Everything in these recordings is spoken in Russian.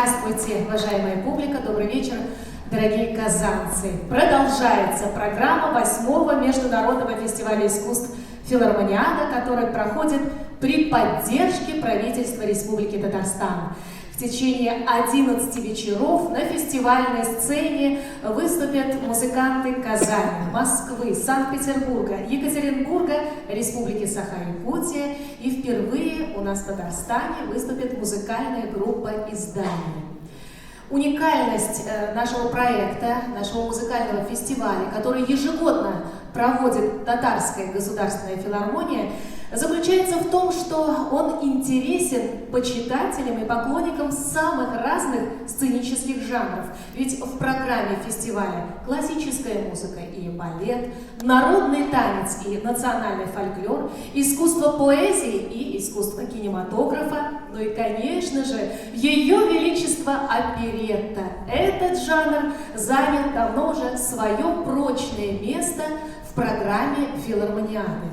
Здравствуйте, уважаемая публика, добрый вечер, дорогие казанцы. Продолжается программа 8-го Международного фестиваля искусств «Филармониада», который проходит при поддержке правительства Республики Татарстан. В течение 11 вечеров на фестивальной сцене выступят музыканты Казани, Москвы, Санкт-Петербурга, Екатеринбурга, Республики Саха-Якутия. И впервые у нас в Татарстане выступит музыкальная группа «Издание». Уникальность нашего проекта, нашего музыкального фестиваля, который ежегодно проводит Татарская государственная филармония, заключается в том, что он интересен почитателям и поклонникам самых разных сценических жанров. Ведь в программе фестиваля классическая музыка и балет, народный танец и национальный фольклор, искусство поэзии и искусство кинематографа, ну и, конечно же, Ее Величество оперетта. Этот жанр занял давно уже свое прочное место в программе филармониады.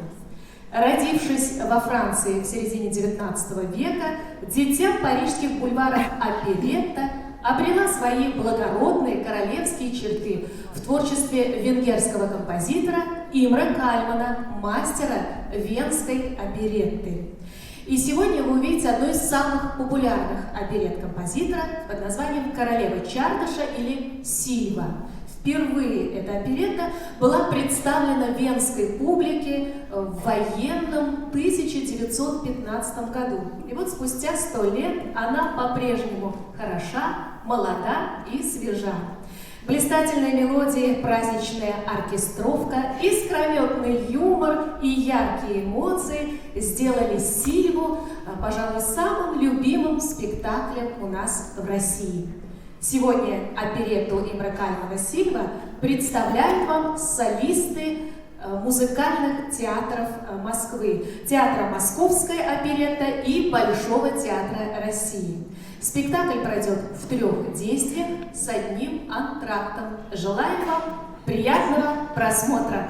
Родившись во Франции в середине XIX века, дитя парижских бульваров оперетта обрела свои благородные королевские черты в творчестве венгерского композитора Имре Кальмана, мастера венской оперетты. И сегодня вы увидите одну из самых популярных оперет композитора под названием «Королева Чардыша» или «Сильва». Впервые эта оперетта была представлена венской публике в военном 1915 году. И вот спустя 100 лет она по-прежнему хороша, молода и свежа. Блистательные мелодии, праздничная оркестровка, искрометный юмор и яркие эмоции сделали «Сильву», пожалуй, самым любимым спектаклем у нас в России. Сегодня оперетту Имре Кальмана «Сильва» представляют вам солисты музыкальных театров Москвы, театра «Московская оперетта» и Большого театра России. Спектакль пройдет в 3 действиях с одним антрактом. Желаем вам приятного просмотра!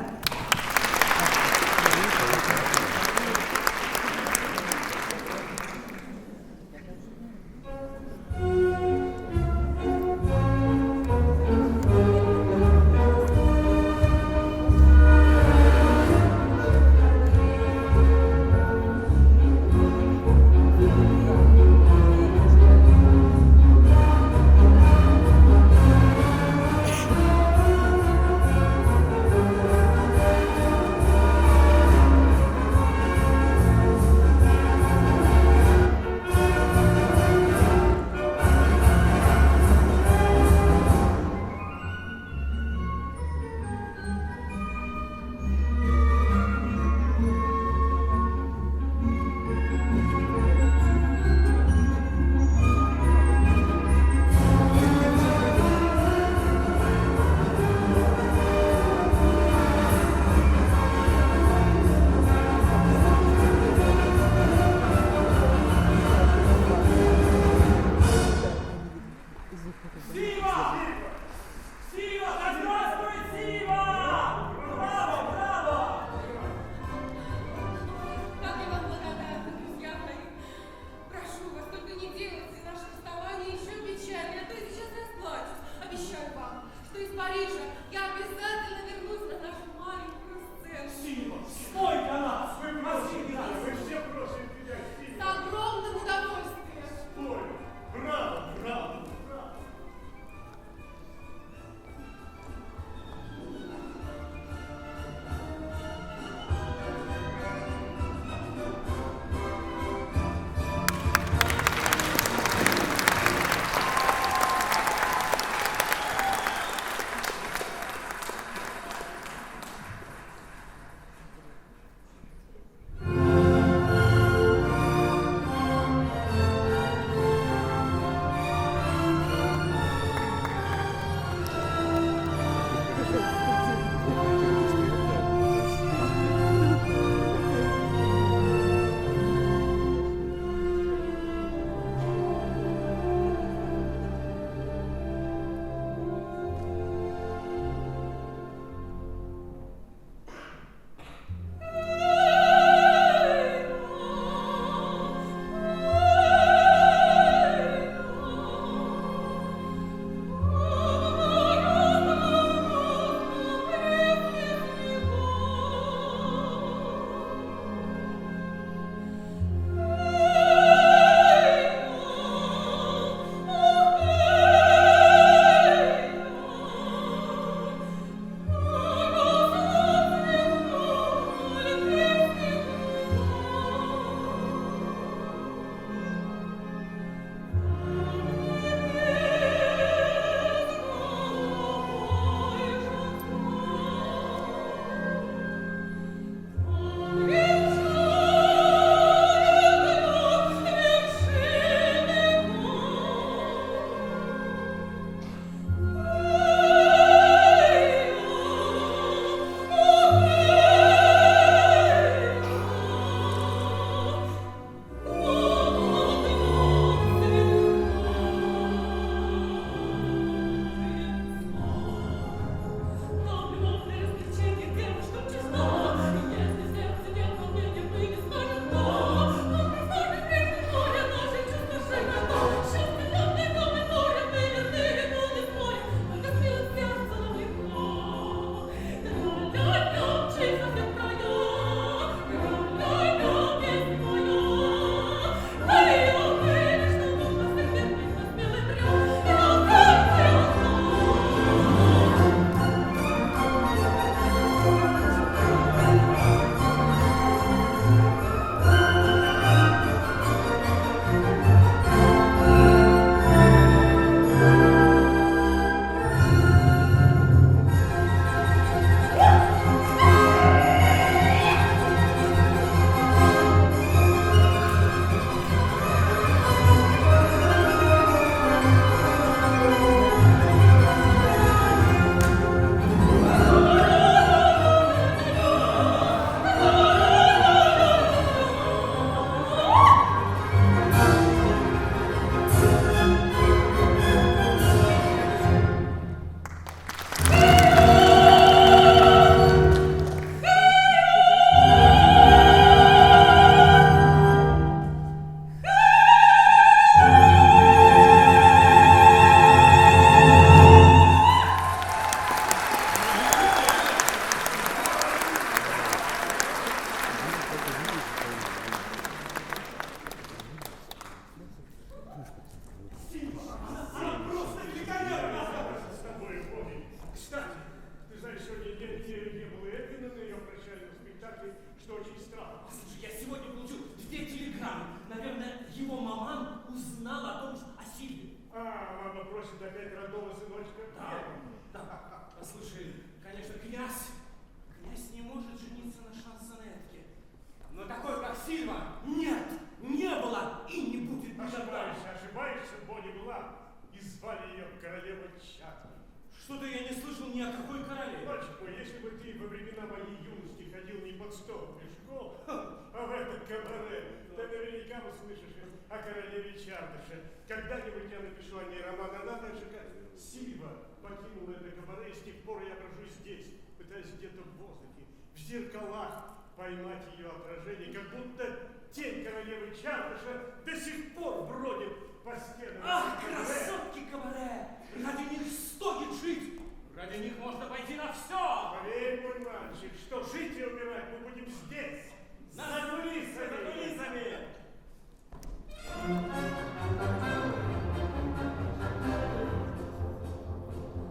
часов пешком, а в этом кабаре ты наверняка услышишь о королеве Чардыше. Когда-нибудь я напишу о ней роман. Она так же, как Сильва, покинула это кабаре, и с тех пор я брожу здесь, пытаясь где-то в воздухе, в зеркалах поймать ее отражение, как будто тень королевы Чардыша до сих пор бродит по стенам. Ах, красотки кабаре! Ради них стоит жить! Ради них можно пойти на все! Поверь, мой мальчик, что жить и умирать мы будем здесь, за кулисами!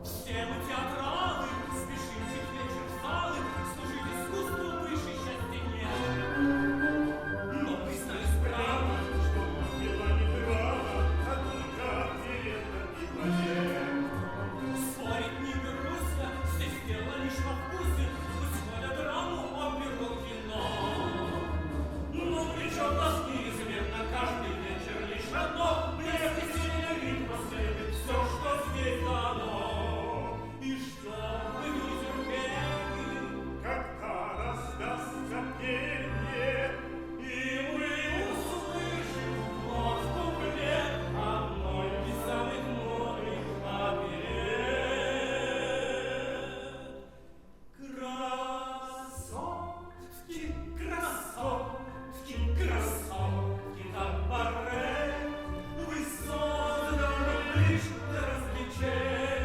Все мы театралы, спешите к вечер в залы, служить искусству выше счастья нет. Но признаюсь прямо, что была не драма, а только деревня и побед. спорить не берусь я, здесь дело лишь во вкусе, пусть воля драму, оперу, кино. Но причем нас неизменно каждый вечер лишь одно, блеск и сильный ритм последует все, что здесь дано. И ждем мы нетерпении, Когда раздастся пение, и мы услышим вновь куплет одной из самых модных оперет. Красотки, красотки кабаре, вы созданы лишь для развлечения.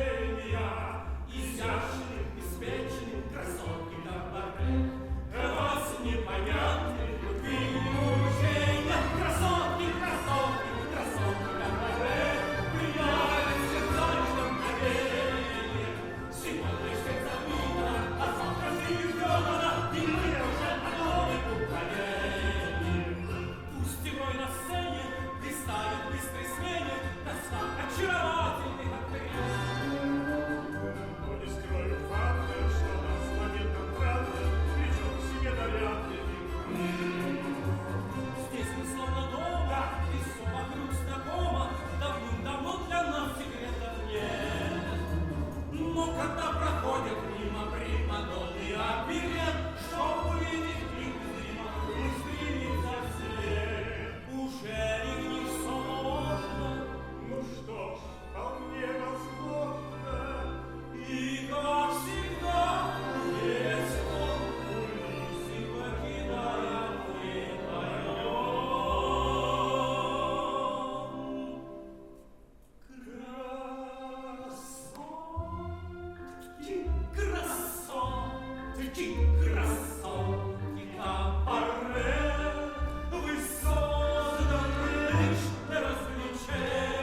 Изящные, беспечные красотки кабаре, вас непонятны любви и мучения. Красотки, красотки, красотки кабаре, влияют сердца лишь на мгновение. Сегодня сердце забито, а завтра жизнь ждет она, и мы уже готовы к управлению. Пусть игрой на сцене блистает в быстрой смене доска очаровательных актрис. но не скрою факта, что нас с моментом правды причем к себе нарядный мир. Здесь мы словно дома, и все вокруг знакомо, давным-давно для нас секретов нет. Но когда проходят мимо примадонны оперет, чтоб увидеть их зримо, мы стремимся вслед. Уже ли не сложно? Ну что ж, вполне возможно. И как всегда, весело кулисы покидаем мы вдвоем. Красотки, красотки кабаре, вы созданы лишь для развлечения.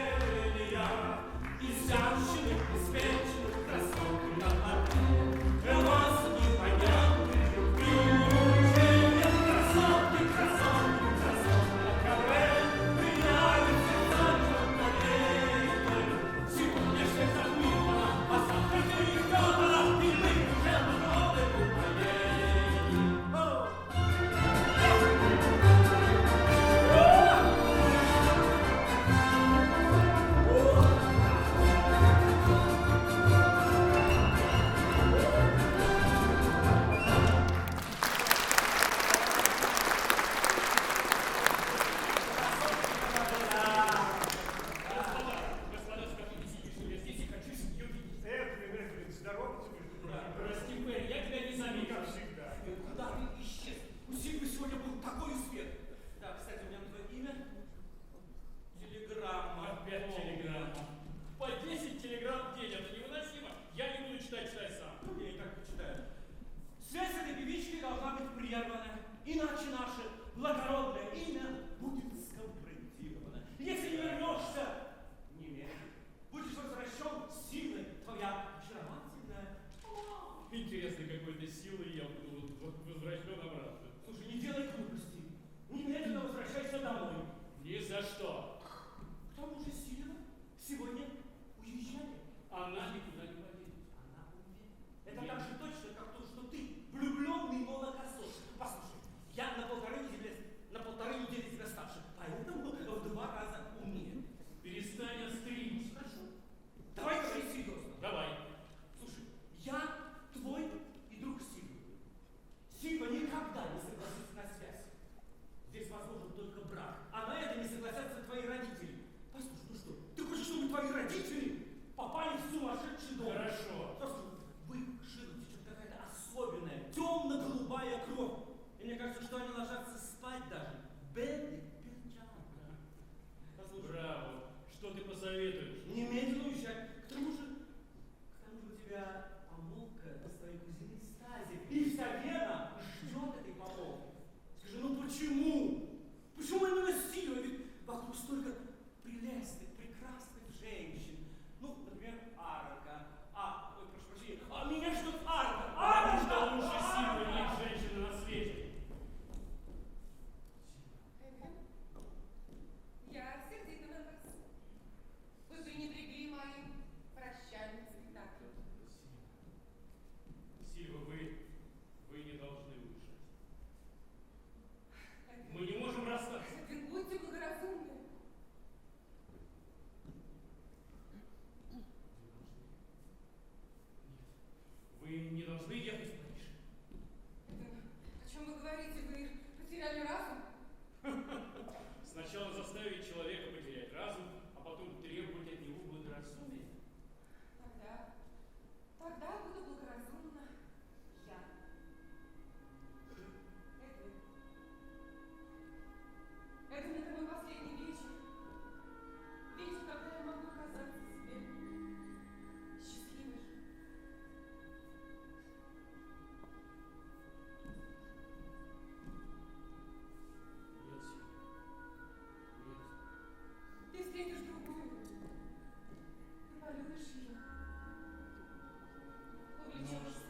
Изящных, беспечных красотки кабаре, вас непонятны любви и мучения. Красотки, красотки, красотки кабаре, влияют сердца лишь на мгновение. Сегодня всех забыто, а завтра ты их готова, и мы уже готовы к управлению. Господа, скажите, что я здесь и хочу семью видеть. Эдвин, здорово тебе. Прости, Перри, я тебя не заметил. Как всегда. Куда ты исчез? У Сильвы сегодня был такой успех. Да, кстати, у меня твое имя? Телеграмма. Опять телеграмма. По 10 телеграмм в день, это невыносимо. Я не буду читать сам. Я и так почитаю. Связь с этой певичкой должна быть прервана, иначе наше благородное имя будет скомпрометировано. Если не вернешься немедленно, будешь возвращен силой твоя очаровательная. Интересно, какой-то силой я буду возвращен обратно. Слушай, не делай глупостей. Немедленно возвращайся домой. Ни за что. К тому же Сильва сегодня уезжает. Она никуда не поедет. Она уедет. Это так же точно, как то, что ты влюбленный молокосос. Послушай, я на полторы недели тебя старше, поэтому в 2 раза умнее. Перестань острить. Хорошо. Давай говори серьезно. Давай. Слушай, я твой и друг Сильвы. Сильва никогда не у столько прелестных, прекрасных женщин. Ну, например, Арка. Прошу прощения, меня ждет Арка. Потому что лучше Сильвы нет женщины на свете. Эдвин, я сердита на вас. Вы пренебрегли моим прощальным спектаклем. Сильва, вы не должны уезжать. Эдвин, Мы не можем расстаться. Эдвин, будьте благоразумны. Вы не должны ехать в Париж. Эдвин, о чем вы говорите? Вы потеряли разум? Сначала заставить человека потерять разум, а потом требовать от него благоразумия. Тогда буду благоразумна я. Эдвин. Эдвин, это мой последний вечер. Вечер, когда я могу казаться себе счастливой. Нет, Сильва. Нет. Ты встретишь другую. Ты полюбишь ее. Увлечешься.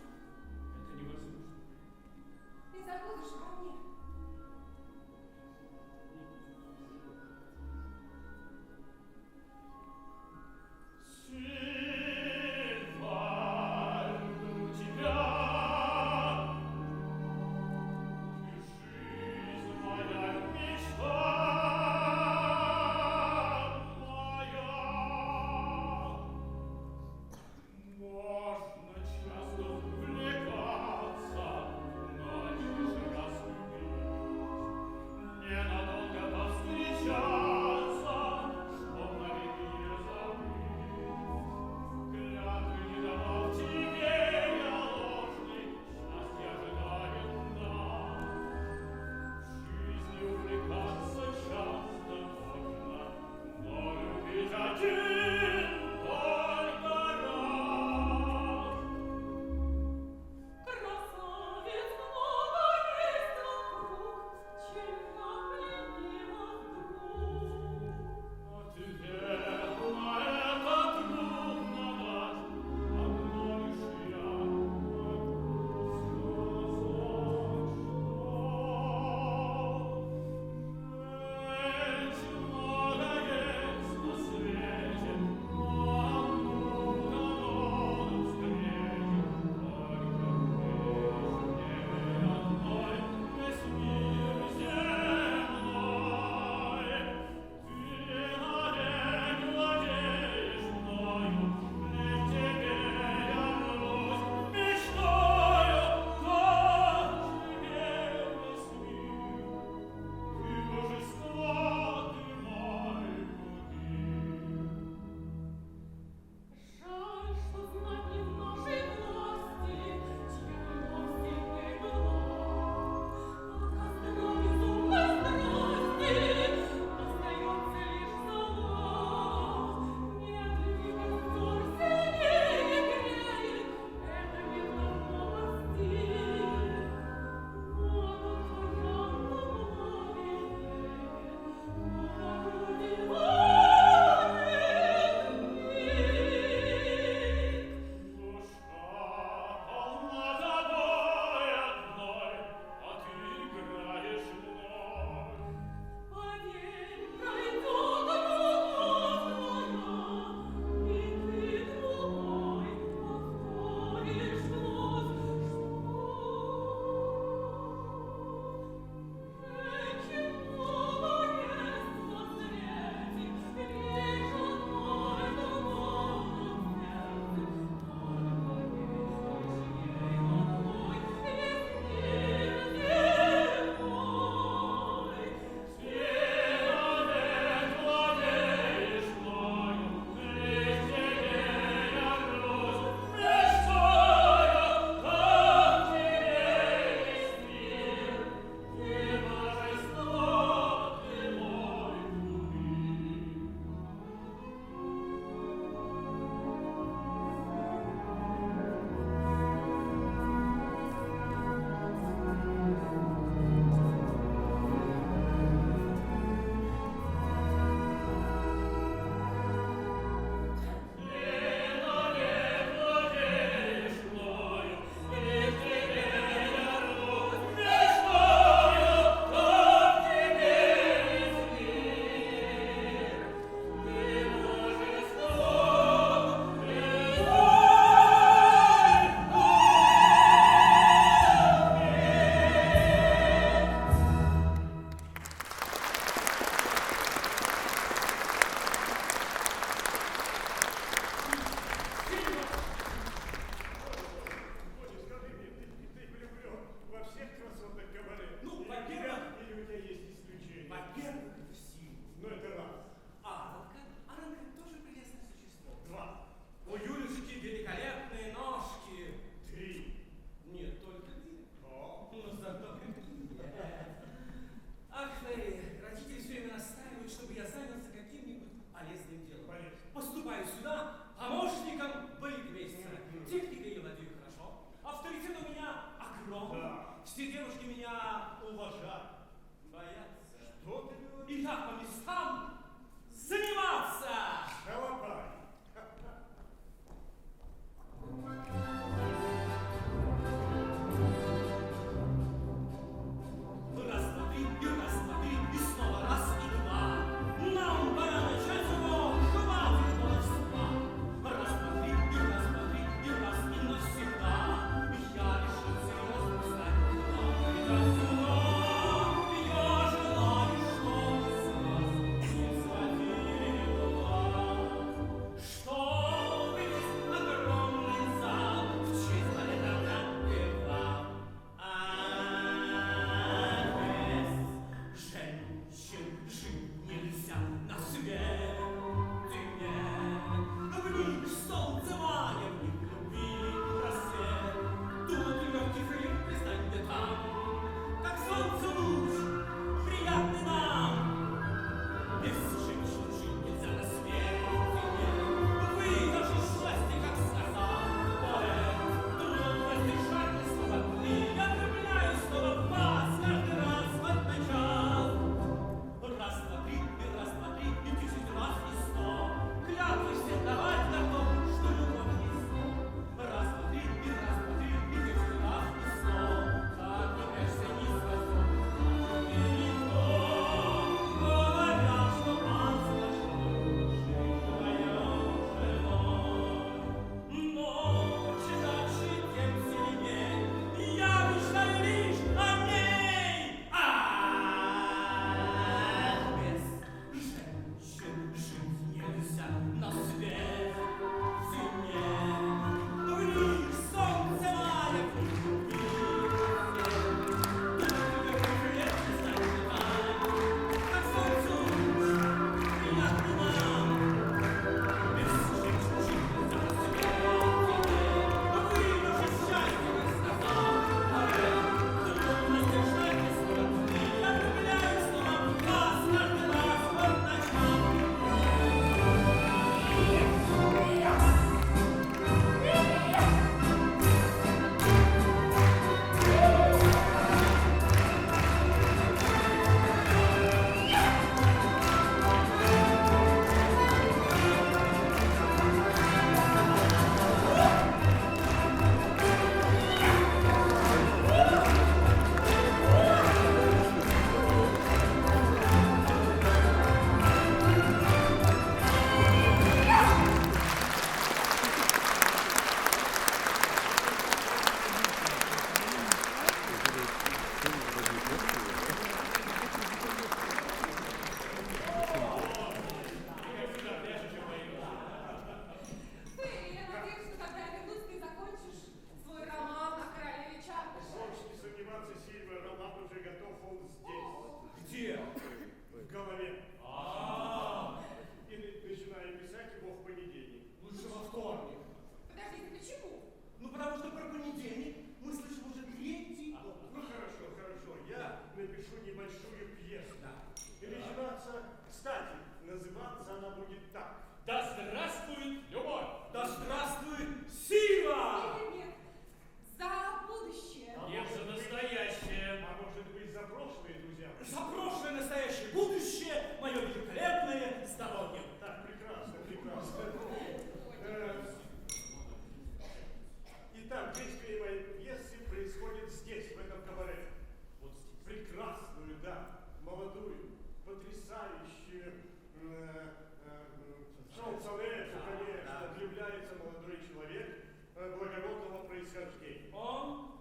Шансонет, конечно, влюбляется молодой человек благородного происхождения. Он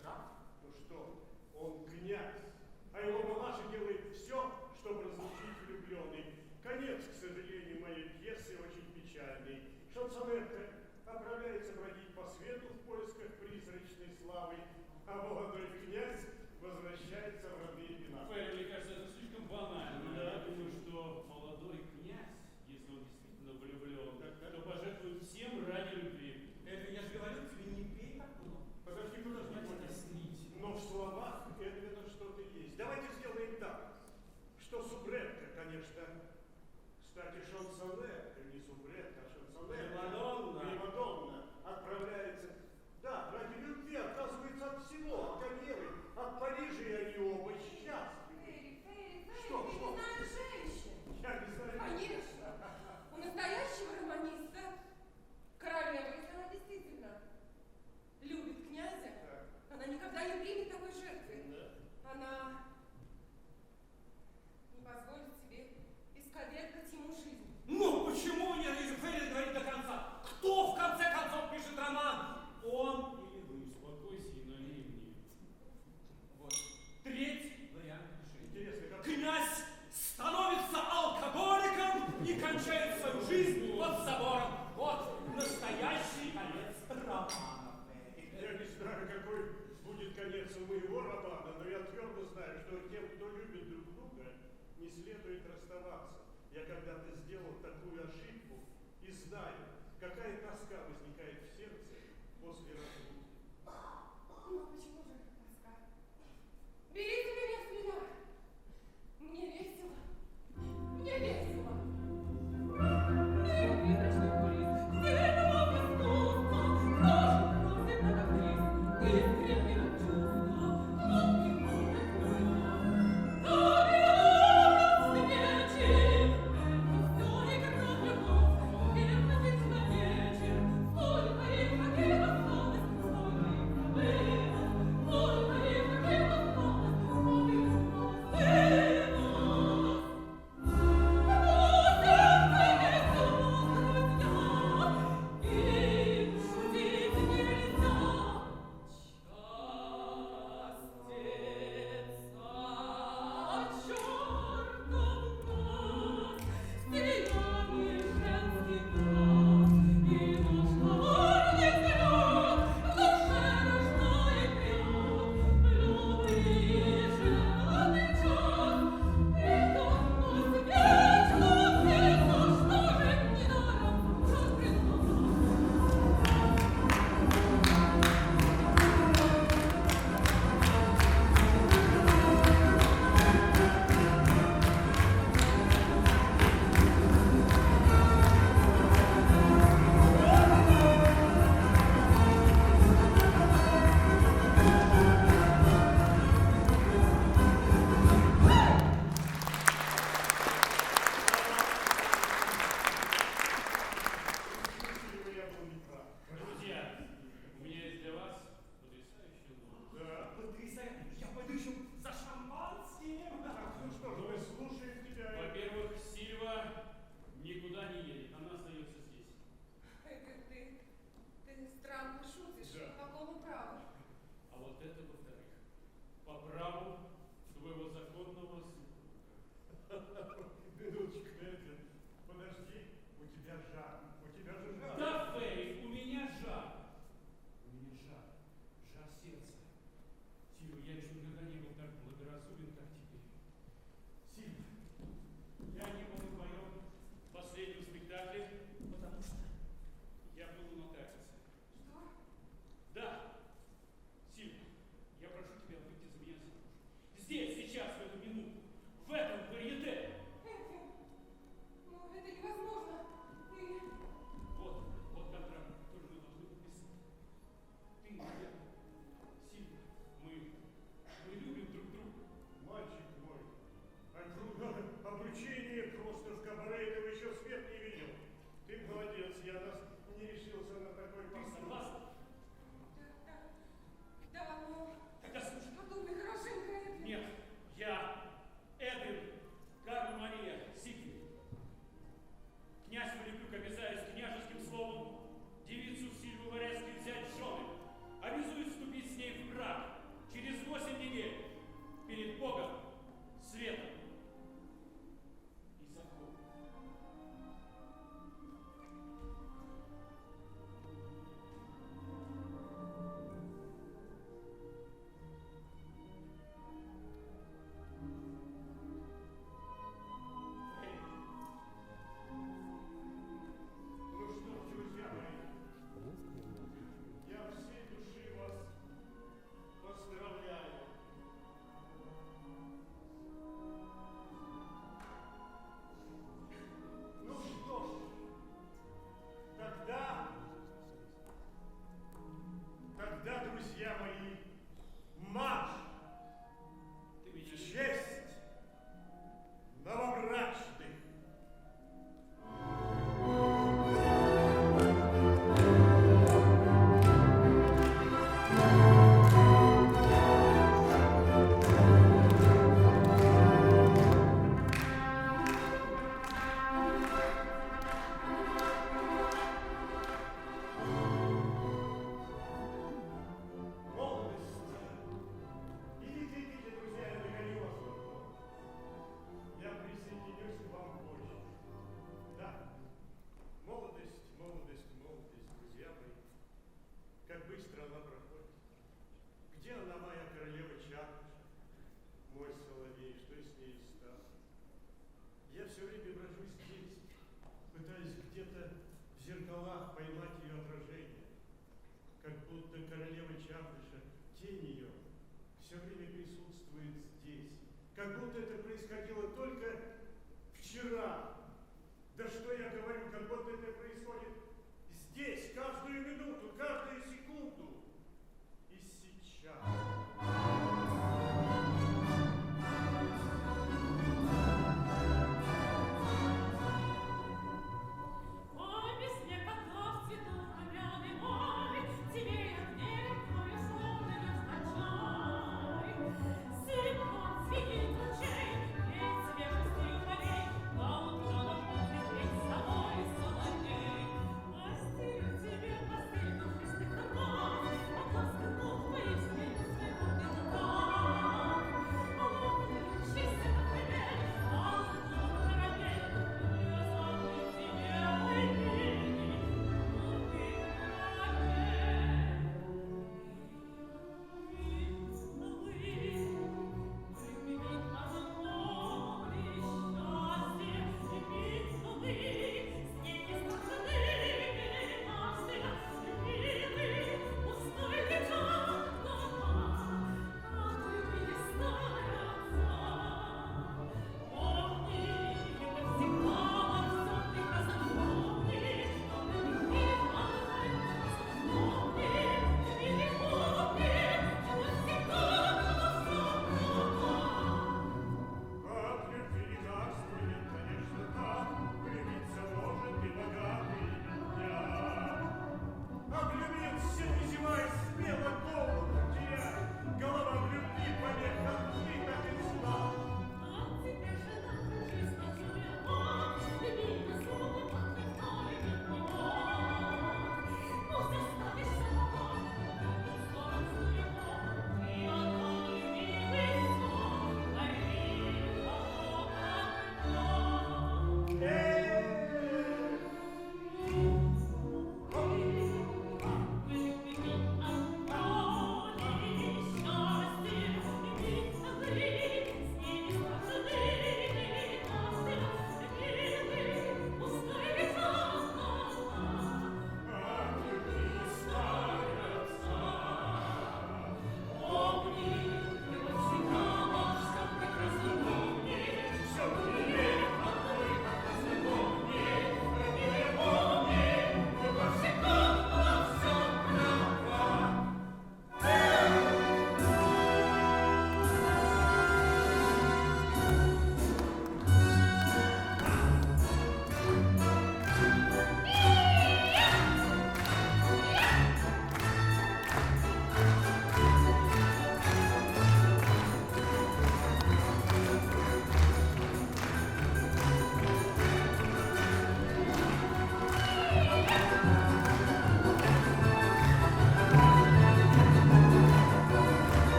граф. Ну что, он князь, а его мамаша делает все, чтобы разлучить влюбленных. Конец, к сожалению, моей пьесы очень печальный. Шансонетка отправляется бродить по свету в поисках призрачной славы, а молодой князь возвращается в родные пенаты. Федор, мне кажется, это слишком банально. Да. Я думаю, что молодой князь, если он действительно влюблен, то пожертвует всем ради любви. Это я же говорю тебе, не пей так много. Подожди, Хватит ослить. Но в словах Эдвина что-то есть. Давайте сделаем так, что субретка, конечно, кстати, шансонетка, не субретка, а шансонетка. Примадонна отправляется. Да, ради любви, оказывается, от всего, от Каневы, от Парижа, и они оба счастливы. Ферри, Что, ты что? не знаешь женщин. Я не знаю. Конечно. У настоящего романиста королева, если она действительно любит князя, Да. она никогда не примет такой жертвы. Да. Она не позволит себе исковеркать ему жизнь. Ну, почему не Ферри говорит до конца? Кто в конце концов пишет роман? Он или вы? Успокойся и налей мне. Вот. Третий вариант решения. Интересно, как... Князь становится алкоголиком и кончает свою жизнь под забором. Вот настоящий конец романа. Я не знаю, какой будет конец у моего романа, но я твердо знаю, что тем, кто любит друг друга, не следует расставаться. Я когда-то сделал такую ошибку и знаю, какая тоска возникает в сердце после разлуки. Ну, почему же тоска? Берите меня с меня. Мне весело. Мне весело. Мир призрачный приз, сильного искусства, тоже просит на актрис, искреннего чувства, кроткий мудрый крылья. То бело свечи, всё не как любовь, верно вечер, столько их, каких осталось, столько их забылось.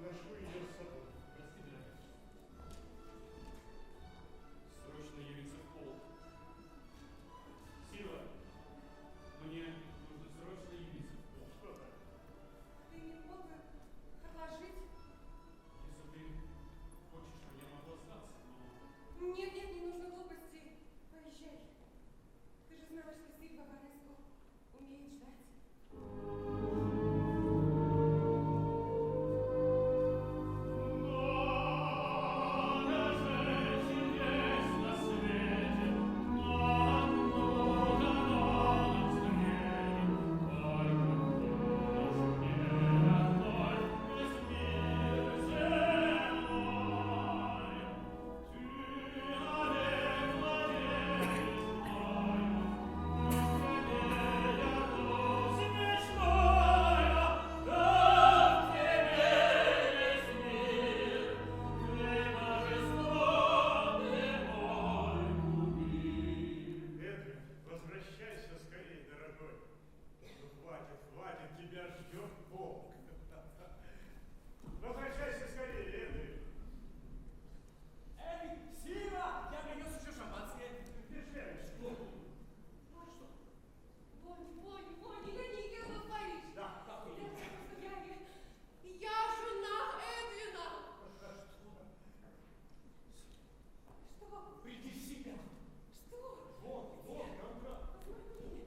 ношу ее с собой. Прости, дорогая. Срочно явиться в полк. Сильва, мне нужно срочно явиться в полк. Что так? Ты не мог бы отложить? Если ты хочешь, я могу остаться, но... Нет, нет, не нужно глупостей. Поезжай. Ты же знаешь, что Сильва Бориско умеет ждать. Эдвин, возвращайся скорее, дорогой. Ну, хватит, тебя ждет полк. Возвращайся скорее, Эдвин. Эй, Сильва, я принес еще шампанское. Держи. Бонни, я не еду в Париж. Да, как вы едете? Я жена Эдвина. Что? Приди в себя. Что? Вот, контракт. Позвони.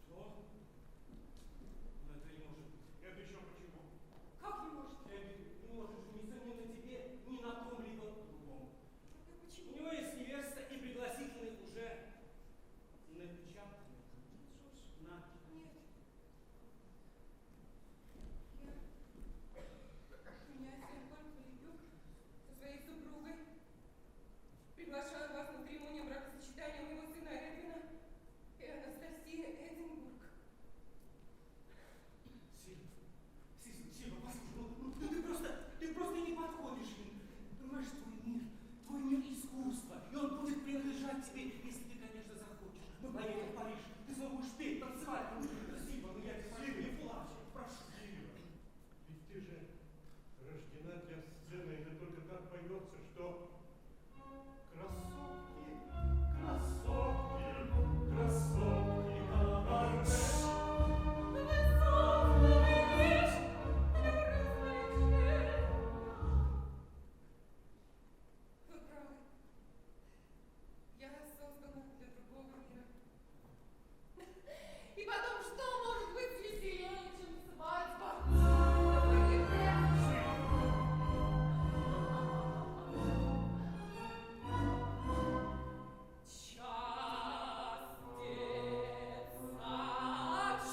Что? Но это не может быть. Это еще почему? Как не может? Эдвин не может жениться ни на тебе, ни на ком-либо другом. У Почему? него есть невеста и пригласительные уже напечатаны. На. Нет. Меня Сен-Поль Полипюк со своей супругой. Приглашаю вас на церемонию бракосочетания моего сына Эдвина и Анастасии Эдинбург. Сильва, послушай, ты просто не подходишь им. Понимаешь, твой мир искусства, и он будет принадлежать тебе, если ты, конечно, захочешь. Мы поедем в Париж, ты сможешь петь, танцевать. Сильва, я тебя прошу, не плачь, прошу. Сильва, ведь ты же рождена для сцены, это только так поется, что красотки, Вы правы. Я создана для другого мира. И потом, что может быть веселее, чем свадьба? Вы не прячете. Час детства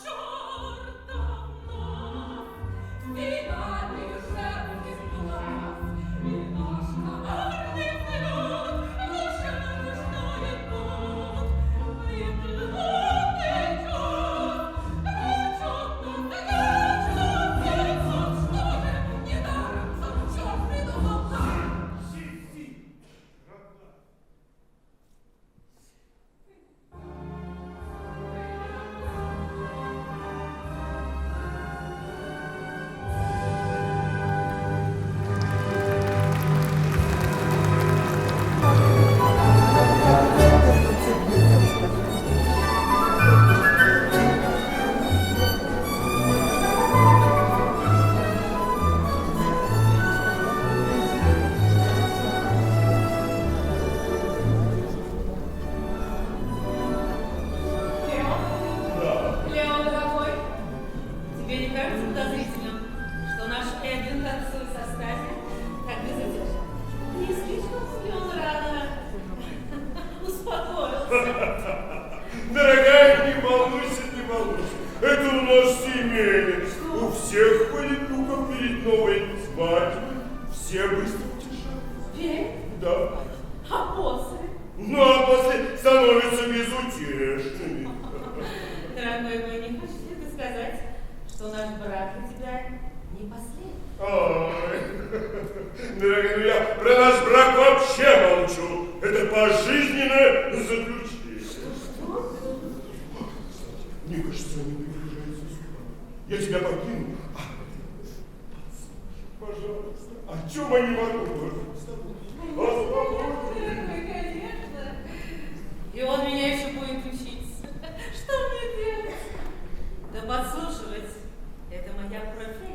чертов нос, финальный жертвенный глаз, и наш коварный взгляд душевно рождает бунт. И глупый час влечет нас сердцем, что же недаром сам черт придумал так. родная. Леон, дорогой, тебе не кажется подозрительным, что наш Эдвин танцует со Стази так безудержно? Не слишком ли он рано успокоился? Дорогая, не волнуйся. Это у нас семейный. У всех ходит духа перед новой свадьбой. Все быстро утешаются. Верь? Да. А после? Ну, а после становятся безутешными. Дорогой мой, не хочешь ли ты сказать, что наш брак для тебя не последний? Ой, дорогая, ну я про наш брак вообще молчу. Это пожизненное заключение. Что? Мне кажется, они приближаются сюда. Я тебя покину, а понимаю. Конечно. И он меня еще будет учить. Что мне делать? Да подслушивать. Это моя профессия.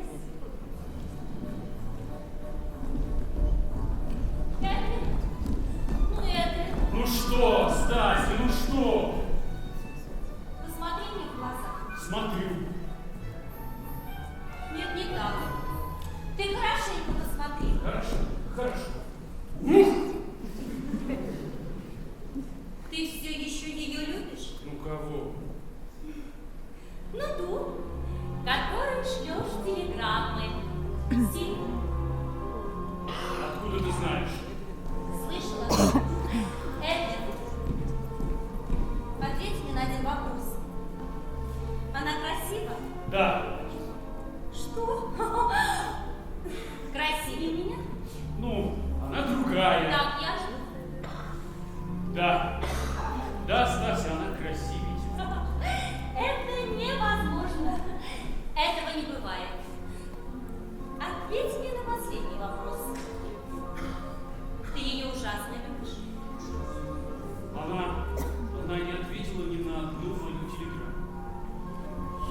Ну что, Стася, ну что? Посмотри мне в глаза. Смотрю. Нет, не так. Ты хорошенько посмотри. Хорошо, хорошо. Ты все еще ее любишь? Ну кого? Ну, ту, которой шлешь телеграммы. Сильно. Откуда ты знаешь? Слышала? Эдвин, ответь мне на один вопрос. Она красива? Да. Что? Красивее меня? Ну, она другая. Так, я же. Да. Да, Стася, она красивее. Это невозможно. Этого не бывает. Ответь мне на последний вопрос. Ты ее ужасно любишь? Она не ответила ни на одну мою телеграмму.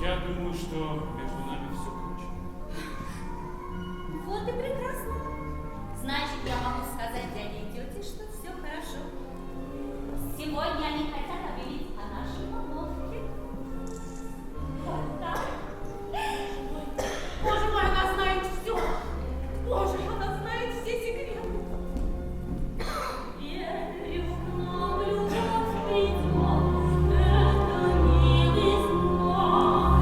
Я думаю, что между нами все кончено. Вот и прекрасно. Значит, я могу сказать дяде и тете, что все хорошо. Сегодня они хотят объявить о нашей помолвке. Вот так. Боже мой, она знает все. Боже, она знает все секреты. Верю к нам, любовь придет. Это милый знак.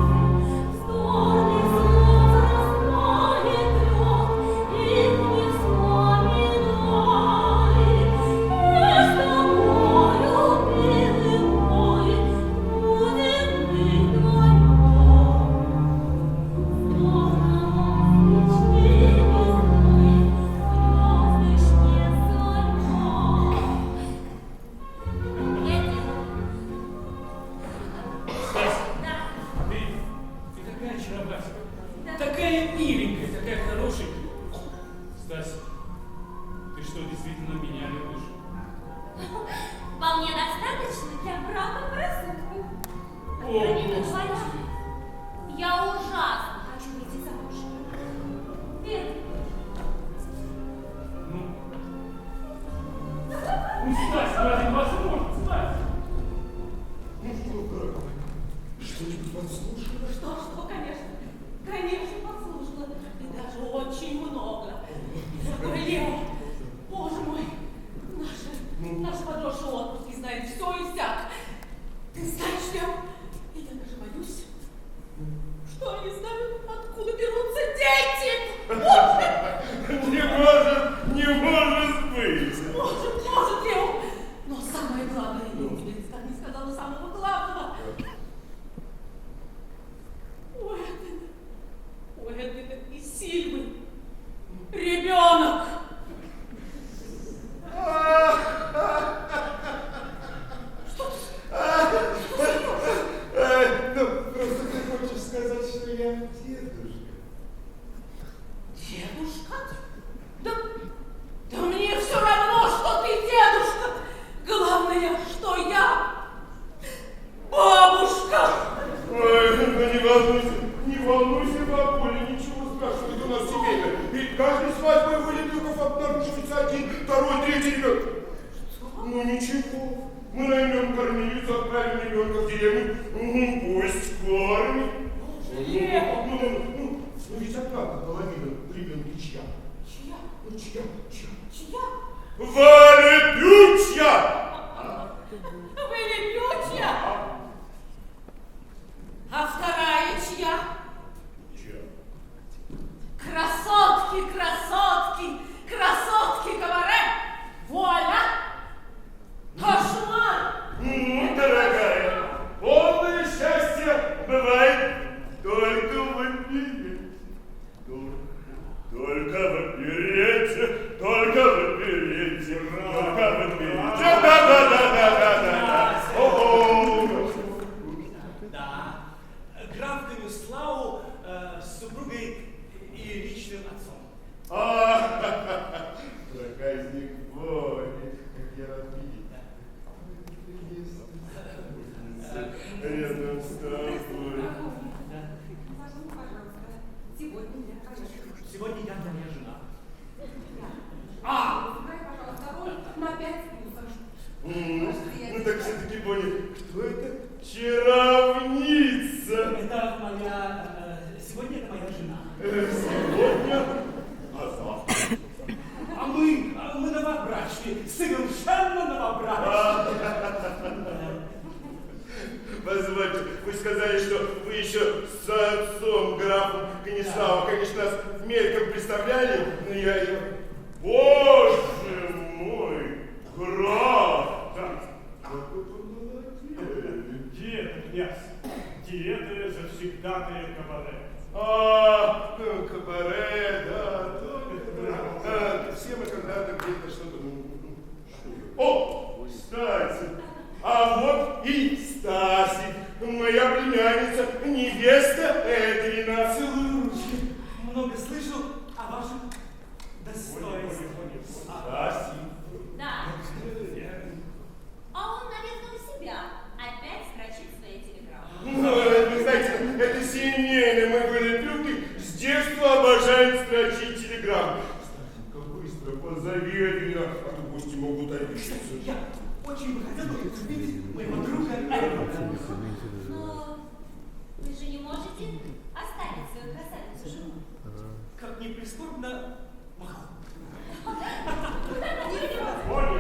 Стороны слов раскроет лед, их не вспоминай. И с тобою, милый мой, будем мы вдвоем. Стася, ты такая очаровательная, такая миленькая, такая хорошенькая. Стася, ты что, действительно меня любишь? Вполне достаточно для брака красотку. О, Откровенно Господи. говоря, я ужасно хочу выйти замуж. Верно? Ну, Стася, ну это невозможно, Стася. Ну что, дорогой, что-нибудь подслушала? Что, конечно. Конечно, послушала. И даже очень много. Дорогой Лео, боже мой, наш подросший отпуск не знает все и всяк. Ты знаешь, Лео, и я даже боюсь, что они знают, откуда берутся дети. Не может быть! Может, Лео. Но самое главное, Лео, так не сказала самого главного. У Эдвина и Сильвы ребенок. Ну, просто ты хочешь сказать, что я дедушка. Дедушка? Да мне все равно, что ты дедушка. Главное, что я бабушка. Ой, ну не волнуйся, бабуля, ничего страшного, это у нас семейно. Ведь каждой свадьбой у Лебюков обнаруживается один, второй, третий ребенок. Ну ничего, мы наймем кормилицу, отправим ребенка в деревню, пусть кормит. Ну, ведь однако половина ребенка чья? Чья? Ну чья? Чья? Валебючья! Вы лебючья? А вторая чья? Чья? Красотки, красотки, красотки кабаре! Вуаля! Кошмар! Дорогая, полное счастье! рядом с тобой. Пожалуйста, сегодня я, конечно. Сегодня я твоя жена. Сыграй, пожалуйста, роль на 5 плюсов. Ну так все-таки, Бонни, кто это? Чаровница. Это моя... Сегодня это моя жена. Сегодня? А завтра? А мы новобрачные, совершенно новобрачные. Позвольте, вы сказали, что вы еще с отцом, графом Каниславом, конечно, нас мельком представляли, но я... Боже мой, граф! Да. Какой вы молодец! Диета, князь. Диета завсегдатая кабаре. Ну, кабаре, да, все мы когда-то где-то что-то... О, кстати, а вот и Стасик, моя племянница, невеста Эдвина. Целую ручки. Много слышал о вашем достоинстве. Стасик. Да. А он, наверное, у себя опять строчит свои телеграммы. Ну, вы знаете, это семейные мы были трюки, с детства обожаем строчить телеграммы. Стасик, быстро позови Эдвина, а то гости могут обидеться. Я очень бы хотел увидеть моего друга Эдварда. Но вы же не можете оставить свою красавицу жену. Как ни прискорбно, могу. Бонни.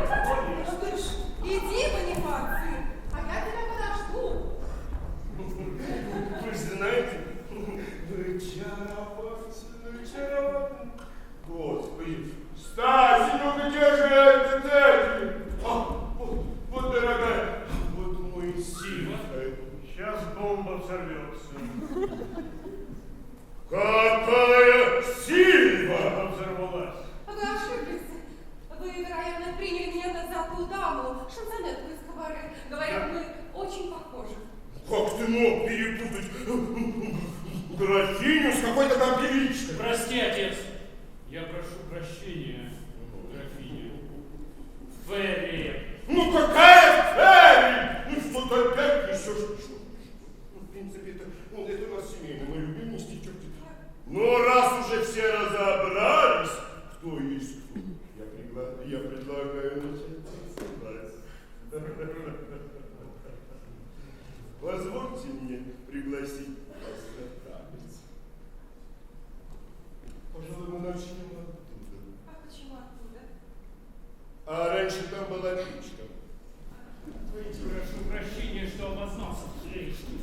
Ну ты ж иди, Бонифаций, а я тебя подожду. Вы знаете, вы очаровательны. Господи, Стасик, ну где же этот Эдвин? Вот, дорогая, вот мой Сильва. Сейчас бомба взорвется. Какая Сильва! Бомба взорвалась. Вы ошиблись. Вы, вероятно, приняли меня за ту даму, шансонетку из кабаре. Говорят, мы очень похожи. Как ты мог перепутать графиню с какой-то там певичкой? Прости, отец. Я прошу прощения, графиня. Ферри. Ну какая Ферри? Ну что-то опять несешь. Ну, в принципе, это у нас семейно, мы любим нести чертики. Но раз уже все разобрались, кто есть кто, я предлагаю начать танцевать. Позвольте мне пригласить вас на танец. Пожалуй, мы начнем оттуда. А почему оттуда? А раньше там была печка. Прошу прощения, что обознался.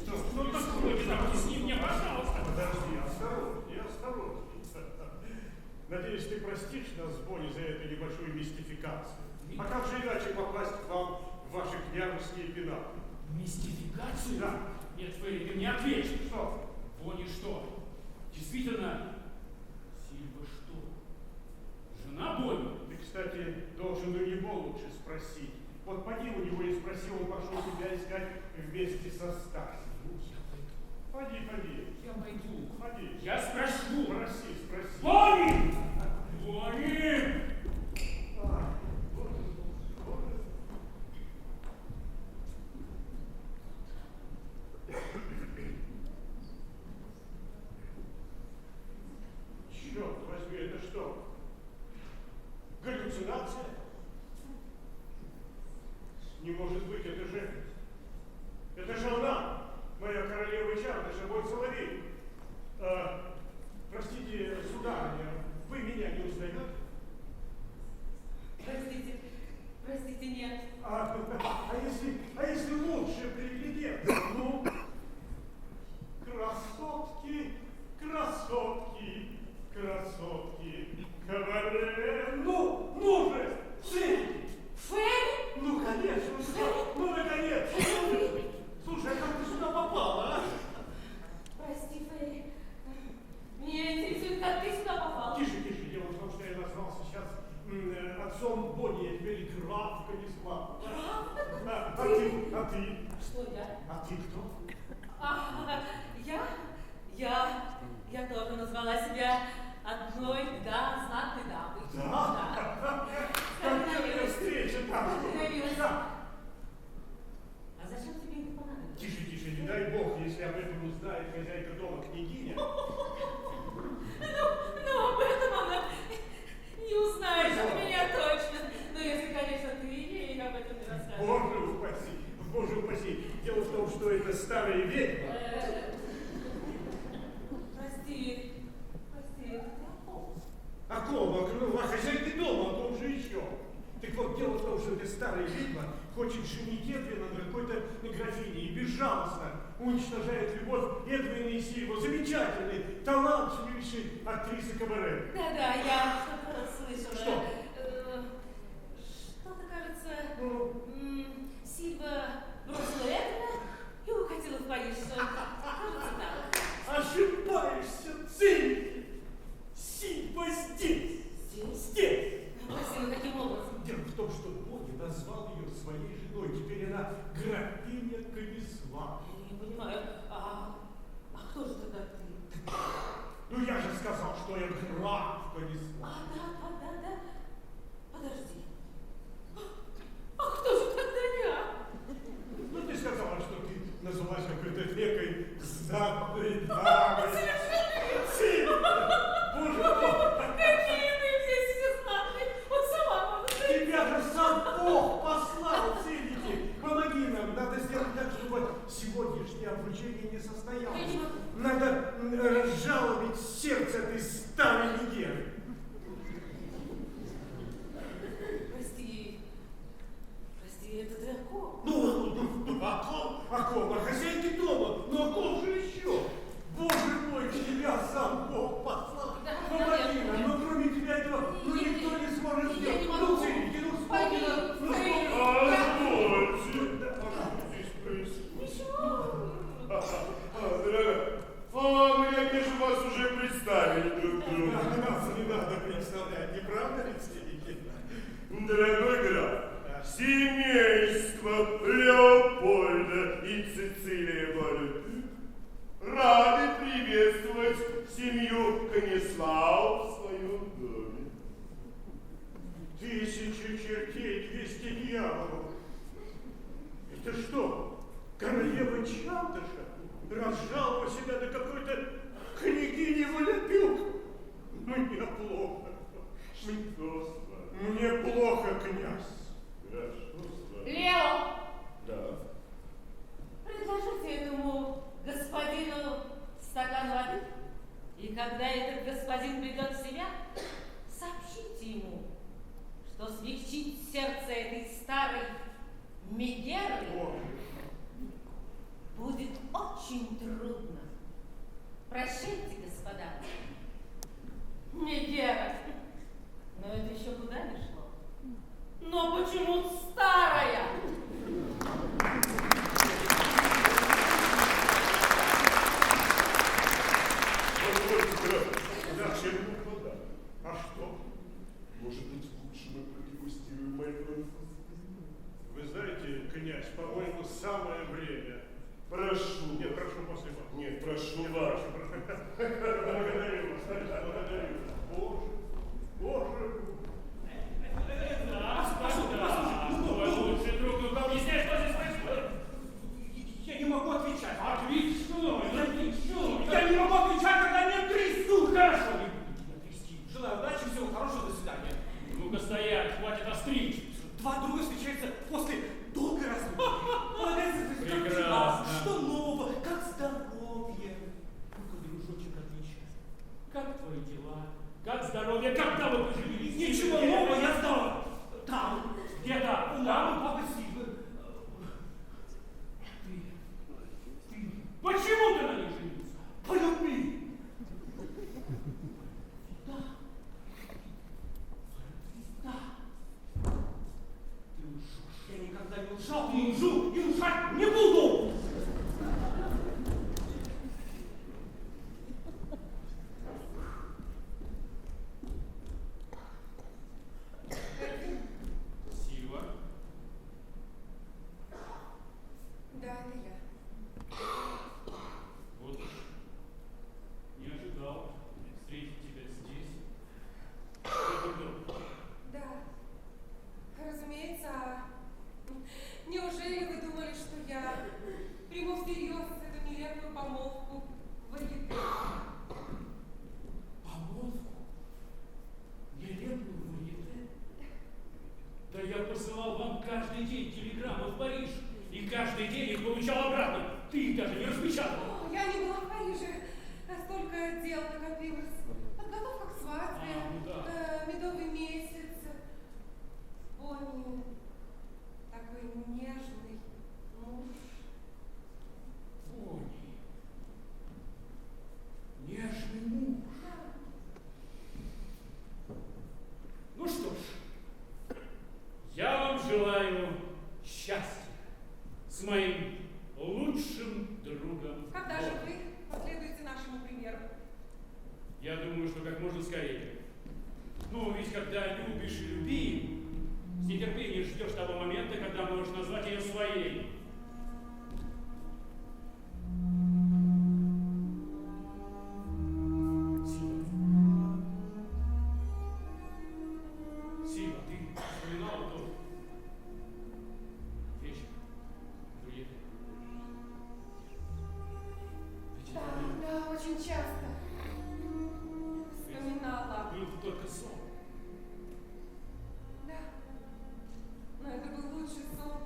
Что такое? Не объясни мне, пожалуйста. Подожди, осторожней. Надеюсь, ты простишь нас с Бонни за эту небольшую мистификацию. А как же иначе попасть к вам в ваши княжеские пенаты? Мистификацию? Да. Нет, Ферри, ты мне ответь. Что? Бонни что? Действительно, Сильва что? Жена Бонни? Ты, кстати, должен у него лучше спросить. Вот поди у него и спроси, он пошел тебя искать вместе со Стасом. Поди. Я пойду. Поди. Я спрошу. Спроси. Бонни! Бонни! Черт возьми, это что? Галлюцинация? Не может быть, это же она, моя королева Чардыша, мой соловей. Простите, сударыня, вы меня не узнаете? Простите, нет. А если лучше приглядеться? Ну, красотки, кабаре. Ну же, ценники. Ферри? Ну, конечно, ну, наконец. Слушай, а как ты сюда попала, а? Прости, Ферри. Меня интересует, как ты сюда попал. Тише, дело в том, что я назвал сейчас отцом Бонни, я теперь граф Канислав. А ты? Что я? А ты кто? Я тоже назвала себя одной, знатной дамой. Да? Какая встреча там? Остановилась. Да. А зачем тебе это понадобилось? Тише, дай бог, если об этом узнает хозяйка дома княгиня. Ну, об этом она не узнает от меня точно. Но если, конечно, ты ей об этом не расскажешь. Боже упаси. Дело в том, что это старая ведьма. Прости, ты О ком? О хозяйке дома, о ком же еще? Так вот, дело в том, что эта старая ведьма хочет женить Эдвина на какой-то графине и безжалостно уничтожает любовь Эдвина и Сильву. Замечательной, талантливейшей актрисы кабаре. Да, я что-то слышала. Что? Что-то, кажется, Сильва бросила Эдвина и укатила в Париж. Кажется, так. Ошибаешься, Цинь! Сильва здесь! Здесь! Красиво, каким образом? Дело в том, что Боги назвал ее своей женой. Теперь она графиня Конислава. Я не понимаю, а кто же тогда ты? Ну я же сказал, что я граф Конислав. Да. Подожди. А кто же тогда я? Ну ты сказала, что ты называлась какой-то некой знатной дамой. Боже мой! Какие вы здесь все знатные! Вот сама могу сказать. Тебя же сам Бог послал, Циники! Помоги нам, надо сделать так, чтобы сегодняшнее обручение не состоялось. Я не могу. Надо разжалобить сердце этой старой Мегеры. Прости, это ты о ком? Ну, о ком? О хозяйке дома. Ну, о ком же еще? Боже мой, тебя сам Бог послал. Помоги нам, но кроме тебя этого, никто не сможет сделать. Ну, Циники, ну, вспомни нам, ну, вспомни. Позвольте. Что здесь происходит? Дорогая, мы, конечно, вас уже представили друг другу. Не надо представлять, не правда ли, Циники? Дорогой граф, семейство Леопольда и Цицилия Валюты рады приветствовать семью Конислав в своем доме. 1000 чертей, 200 дьяволов. Это что, королева Чантыша разжаловала себя до какой-то княгини Волопюк? Мне плохо. Что с вами? Мне плохо, князь. Что с вами? Лео, Да. предложите этому господину стакан воды, и когда этот господин придет в себя, сообщите ему, что смягчить сердце этой старой Мегеры будет очень трудно. Прощайте, господа. Мегера. Но это еще куда не шло. Но почему старая? Зачем вода? А что? Может быть, лучше мы продегустируем мои французские? Вы знаете, князь, по-моему, самое время. Прошу. Нет, прошу после вас. Нет, прошу Нет, вас. Благодарю вас, благодарю. Боже. Да, твой лучший друг, ну объясняй, что здесь происходит. Я не могу отвечать. Отвечу, Я не могу отвечать, когда меня трясут. Хорошо, не буду тебя трясти. Желаю удачи, всего хорошего, до свидания. Ну-ка стоять, хватит остричь. Два друга встречаются после долгой разлуки. Полагается, как Прекрасно. дела? Что нового? Как здоровье? Ну-ка, дружочек, отвечай. Как твои дела? Как здоровье? Когда вы поженились? Ничего нового, я здоров. Там. Где-то? У мамы, папы, Сильвы. Почему ты на ней женился? По любви. Да. Да. Ты лжешь. Я никогда не лжал, не лжу и лжать не буду. Сильва? Да, это я. Вот уж не ожидал встретить тебя здесь. Что ты думал? Да. Разумеется, неужели вы думали, что я приму всерьез эту нелепую помолвку в Варьете. Помолвку? Нелепую Варьете? Да я посылал вам каждый день телеграммы в Париж. И каждый день их получал обратно. Ты их даже не распечатал. О, я не была в Париже. Столько дел накопилось. Подготовка к свадьбе, Ну да. медовый месяц. Бонни, такой нежный муж. Бонни. Нежный муж. Ну что ж, я вам желаю счастья с моим лучшим другом. Когда же Бонни. вы последуете нашему примеру? Я думаю, что как можно скорее. Ну, ведь когда любишь и любим, с нетерпением ждешь того момента, когда можешь назвать ее своей. Сива, ты вспоминала тот вечер в Варьете? Ведь Да, это да, очень часто. Вспоминала. был только сон. Да. Но это был лучший сон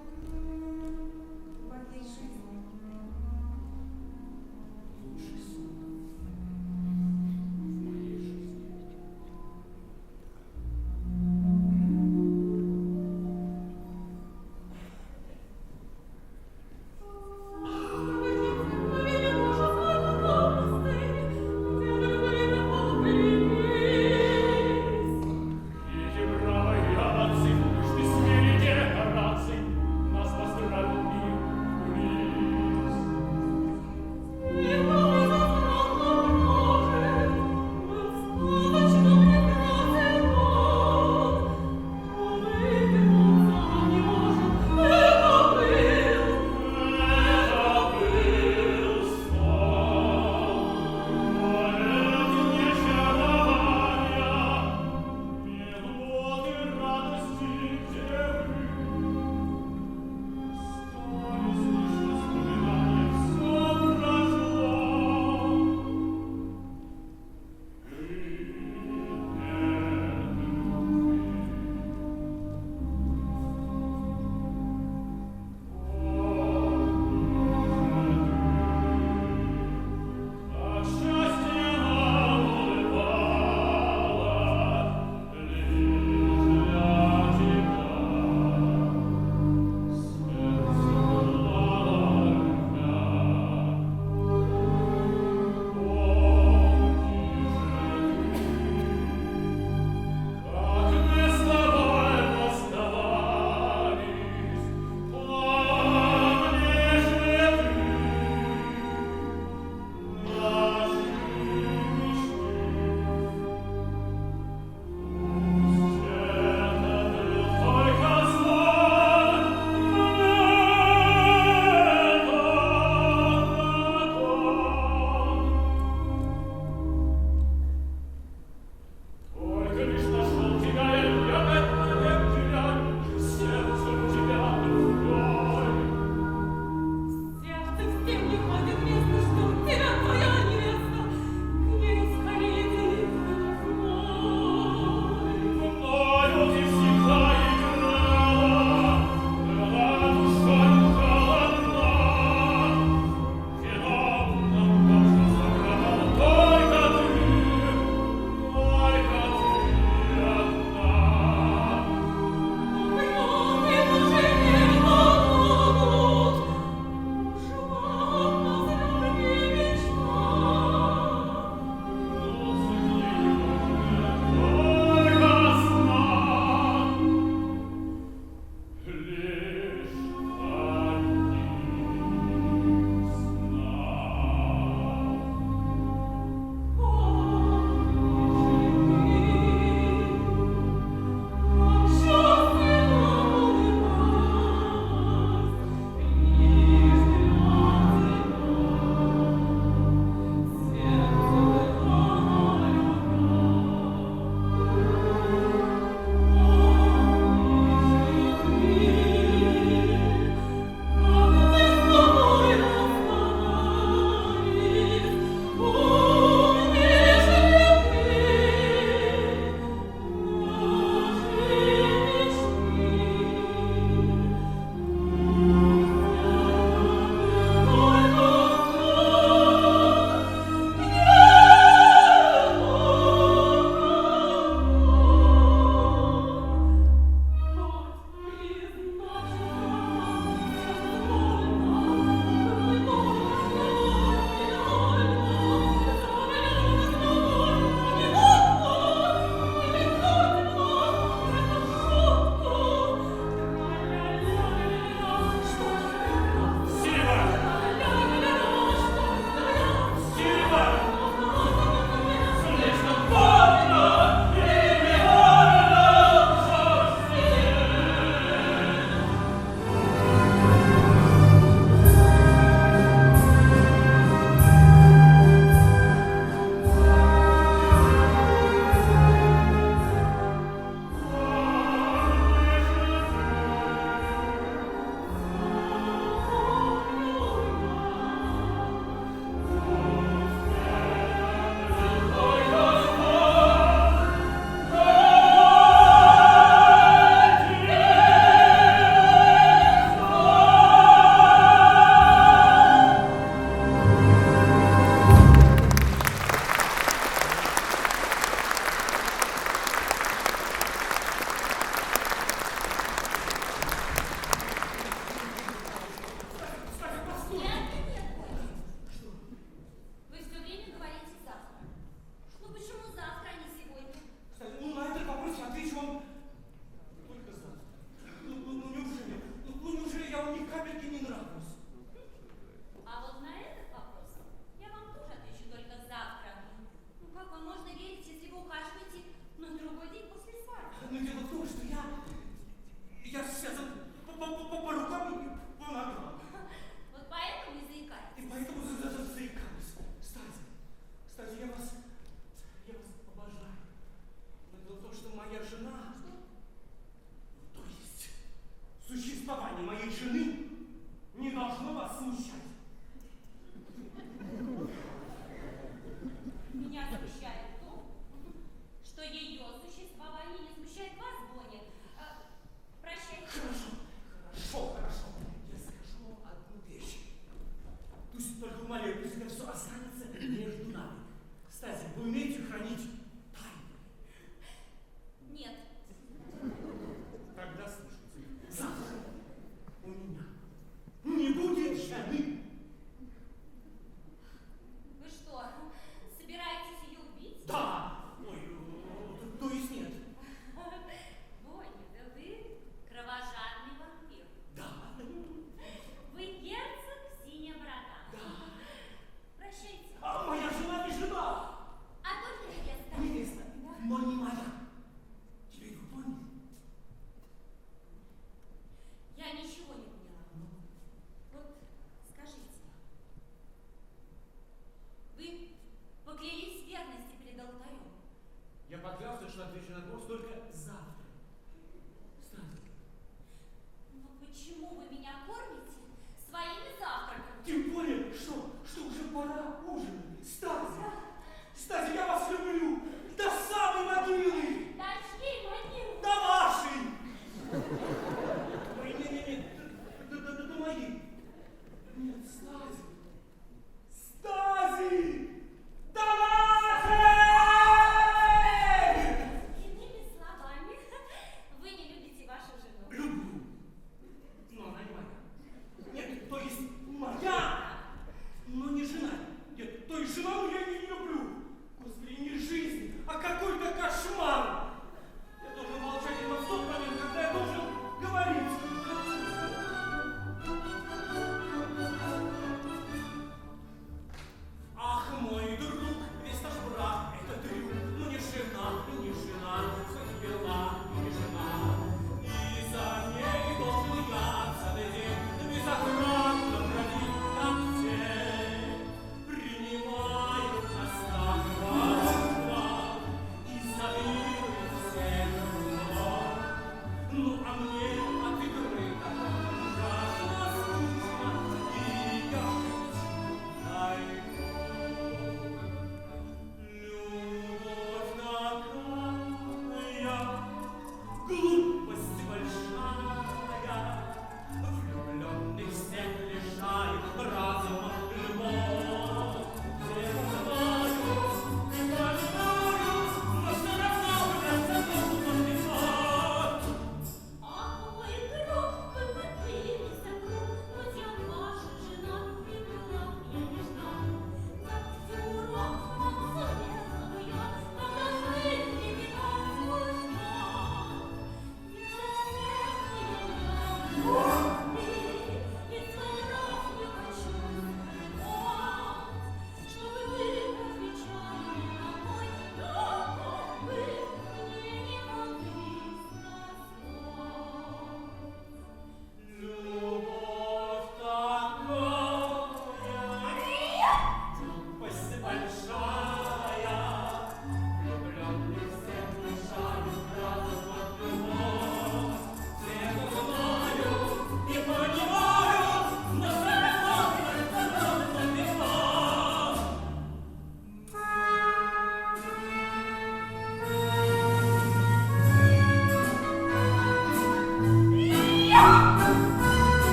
только умоляю, пусть это все останется между нами. Кстати, вы умеете хранить тайны? Нет. Тогда слушайте. Завтра у меня не будет жены. Вы что, собираетесь ее убить? Да. Ой, то есть нет. Бонни, да вы кровожадный вампир. Да. Вы герцог Синяя Борода. Да. Прощайте. А моя жена не жена. А только невеста. Невеста, но не моя. Теперь вы поняли? Я ничего не поняла. Вот скажите, вы поклялись в верности перед алтарем? Я поклялся, что отвечу на вопрос только завтра. Кстати, Но почему вы меня кормите своими завтраками? тем более, что уже пора ужинать. Кстати, я вас люблю до самой могилы. Да чьей могилы? До вашей. Ой, не, до моей. Нет, Стази! До нашей! Иными словами, вы не любите вашу жену. Люблю. Но она не моя. Нет, то есть моя, но не жена. Нет, то есть жену я не люблю. Господи, не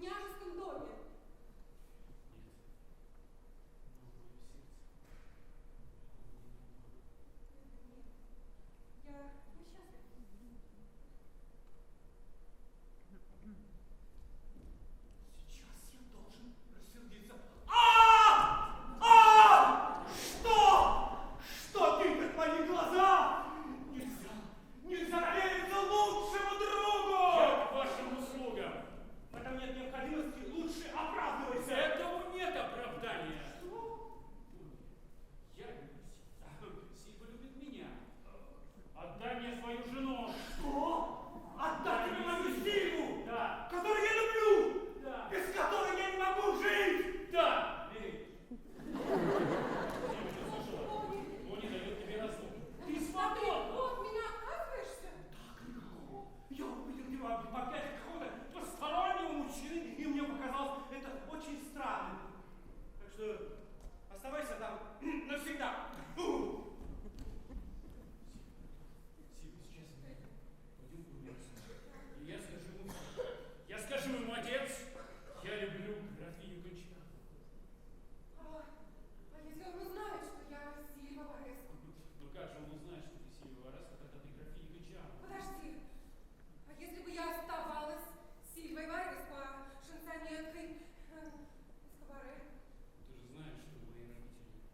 княжеском доме. Нет. Но в моем сердце. Нет, я счастлива. Сейчас я должен рассердиться. Что ты, как мои глаза? Нельзя довериться лучшему другу! Я к вашим услугам. В этом нет необходимости, лучше оправдывайся. Этому нет оправдания. Что? Я люблю Сильву. Сильва любит меня. Отдай мне свою жену. Что? Отдать мне мою Сильву, Да. которую я люблю, Да. без которой я не могу жить! Да. Эй, Сильва, ты слышала? Он не дает тебе разум. Ты свободна. Вот меня отказываешься? так легко. Я увидел тебя в объятиях какого-то постороннего мужчины, и мне показалось это очень странным. Так что оставайся там навсегда. Сильва, сейчас пойдем гуляться. И я скажу ему все. Я скажу ему, отец, я люблю графиню Кончакову. А если он узнает, что я Сильва Вареску? Ну как же он узнает, что ты Сильва Вареску, когда ты графиня Кончакова? Подожди. А если бы я оставалась Сильвой Вареску, а шансонеткой из кабаре? Ты же знаешь, что мои родители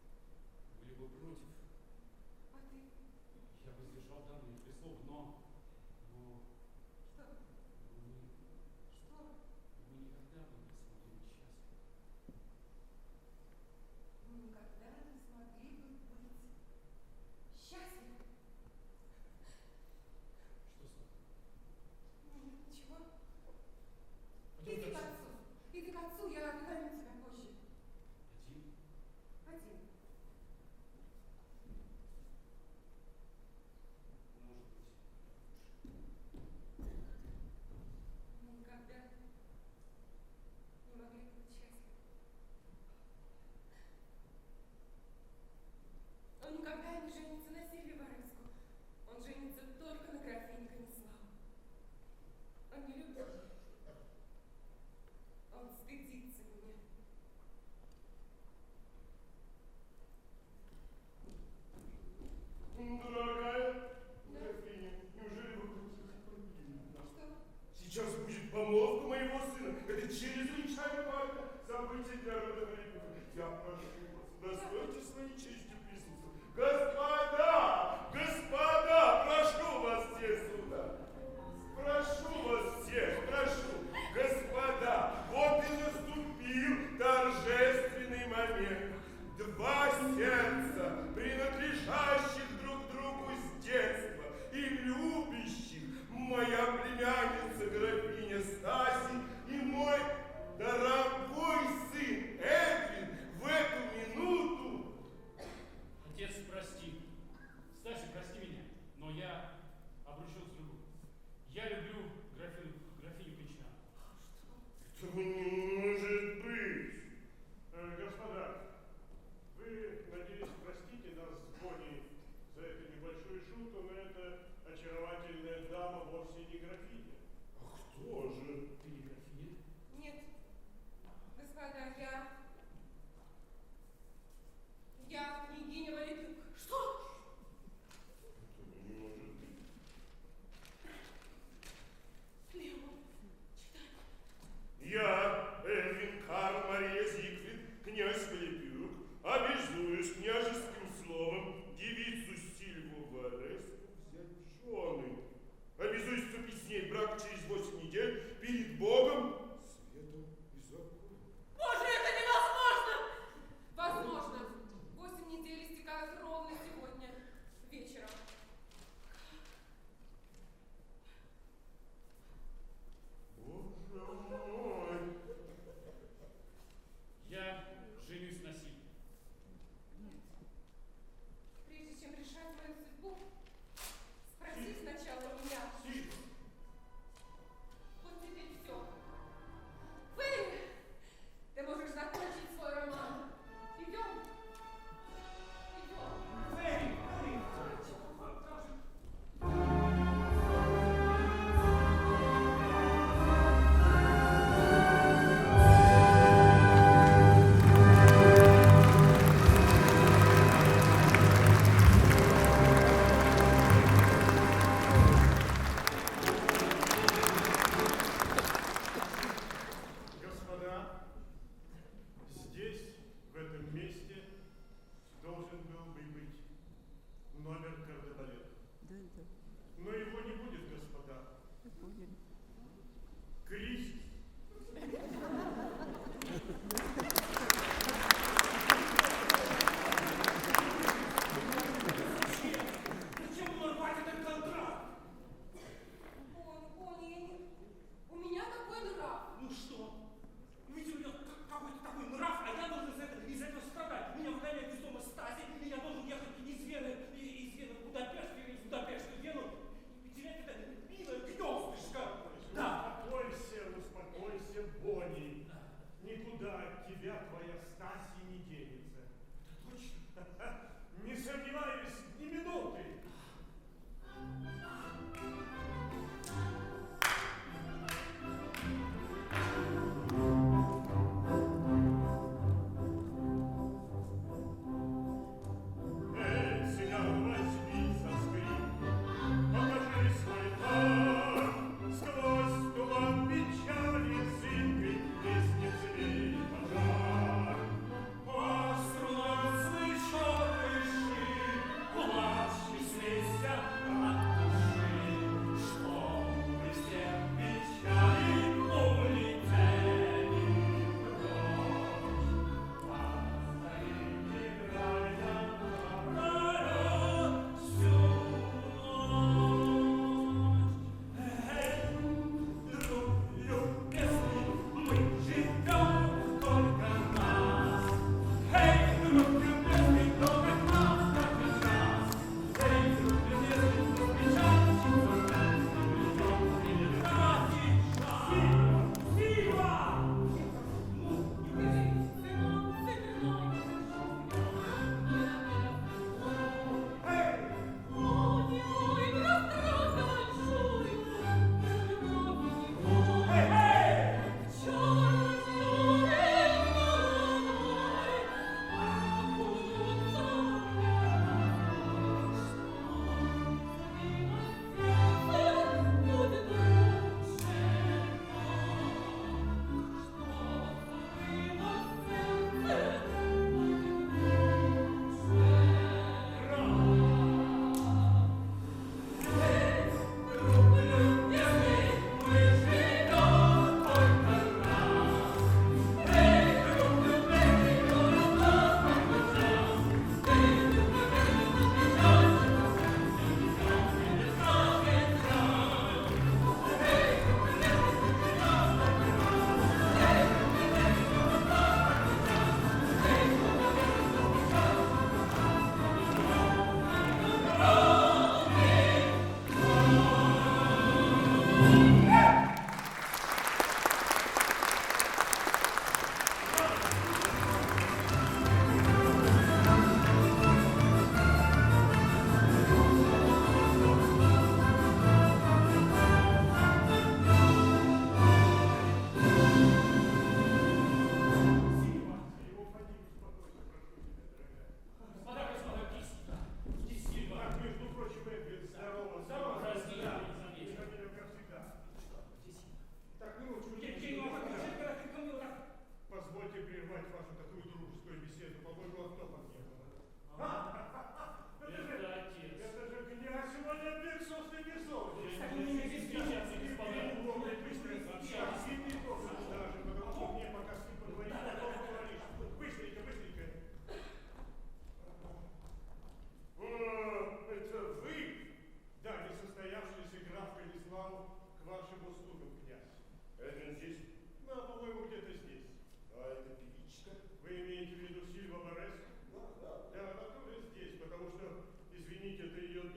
были бы против. А ты? Я бы сдержал данное прислуг, но Что? Что? мы никогда бы не смогли быть счастливы. Мы никогда не смогли бы быть счастливы. Что с тобой? Ничего. Пойдем Иди к к отцу. отцу. Иди к отцу, я догоню тебя позже. Один? Один. Может быть. Мы никогда не могли быть счастливы. Он никогда не женится на Сильве Вареску. Он женится только на графине Кониславу. Он не любит меня. Он стыдится меня. Дорогая графиня, неужели вы хотите погибнуть? Что? Сейчас будет помолвка моего сына. Это чрезвычайно важное событие для рода Григория. Я прошу вас, удостойте своей честью присутствовать. Господа! Господа! Прошу вас все сюда! Прошу вас всех, прошу! Господа! Вот и наступил торжественный момент. Два сердца, принадлежащих друг другу с детства и любящих, моя племянница графиня Стаси и мой дорогой сын Эдвин в эту минуту. Отец, прости. Стася, прости меня, но я обручен с другой. Я люблю графиню Кончакову. Этого не может быть. Господа, вы, надеюсь, простите нас с Бонни за эту небольшую шутку, но эта очаровательная дама вовсе не графиня. А кто же? Ты не графиня? Нет. Господа, я княгиня Валитюк. Что? Этого не может быть. Леон, читай. Я, Эдвин Карл Мария Зигфрид, князь Валипюк, обязуюсь княжеским словом девицу Сильву Вареску взять в жены. Обязуюсь вступить с ней в брак через 8 недель перед Богом, светом и законом. Боже, это невозможно!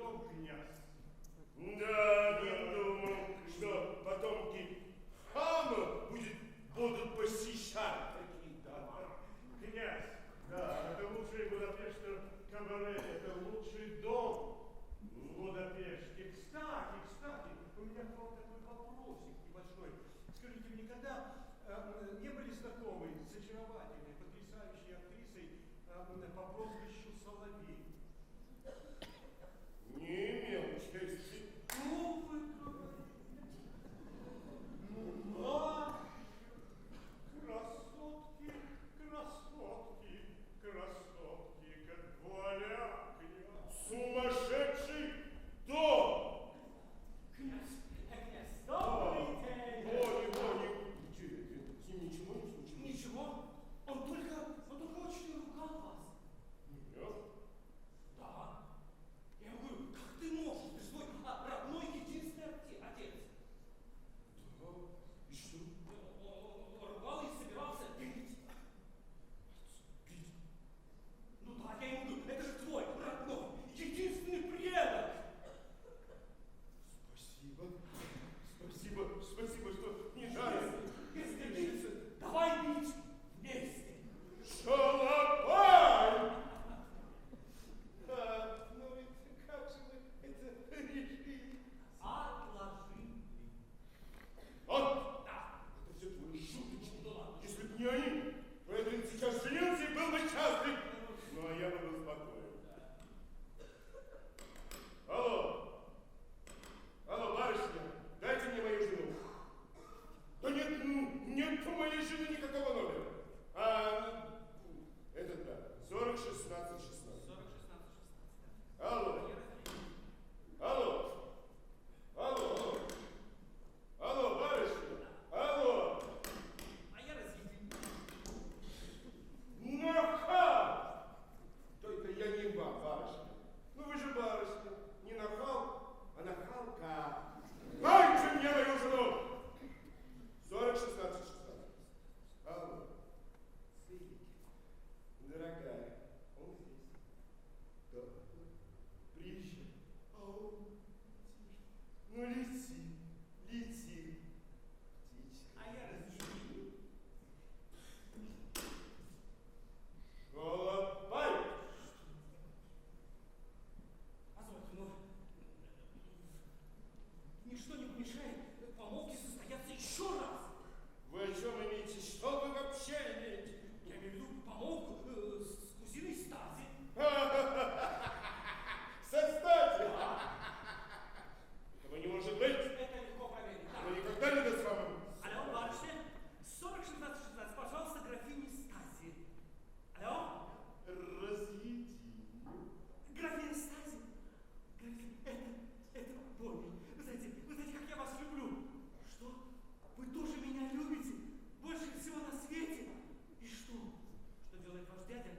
дом, князь. Да, не думал, что потомки хама будут посещать такие дома. Князь, да, это лучший Будапештер кабаре, это лучший дом в Будапеште. Кстати, у меня к вам такой вопросик небольшой. Скажите, вы никогда не были знакомы с очаровательной, потрясающей актрисой по прозвищу Соловей? Не имел чести. Ну, вы говорите. Ну, красотки, как вуаля, князь. Сумасшедший дом! Князь, добрый день! С ним ничего не случилось? Ничего, он только очень ругал вас. Нет. Да. Я говорю, как ты можешь? Ты свой родной единственный отец. Да. И что? Он ругал и собирался бить. Бить? Ну да, я ему говорю, это же твой родной, единственный предок. Спасибо, что не жаль. Если давай бить вместе. Шалопай! Ну ведь как же вы это решили? Отложили. Вот! Да. Это все твои шуточки. Ну да ладно. Если бы не они, поэтому сейчас женился и был бы счастлив. Ну, а я бы был спокоен. Алло, барышня, дайте мне мою жену. Да нет у моей жены никакого номера. Этот, да, 40 16 16. 40, 16, 16. Алло, барышня, алло. А я разъединю. Нахал! Только я не вам, барышня. Ну вы же барышня. Не нахал, а нахалка. Дайте мне мою жену! 40 16 16. Алло. Свет. Дорогая, он здесь. Да. Приезжай. А он ну лети, птичка. А я разъединю. Шалопай! Позвольте, но ничто не помешает помолвке состояться еще раз. Вы о чем имеете? Что вы вообще имеете? Я имею в виду помолвку с кузиной Стази. Кстати! Этого не может быть! Это легко проверить. Да. Вы никогда не даст вам. Алло, барышня, 40, 16, 16, пожалуйста, графине Стази. Алло? Разъединю. Графиня Стази? Это Бонни. Вы знаете, как я вас люблю. Что? Вы тоже меня любите? Больше всего на свете? И что? Что делает ваш дядя?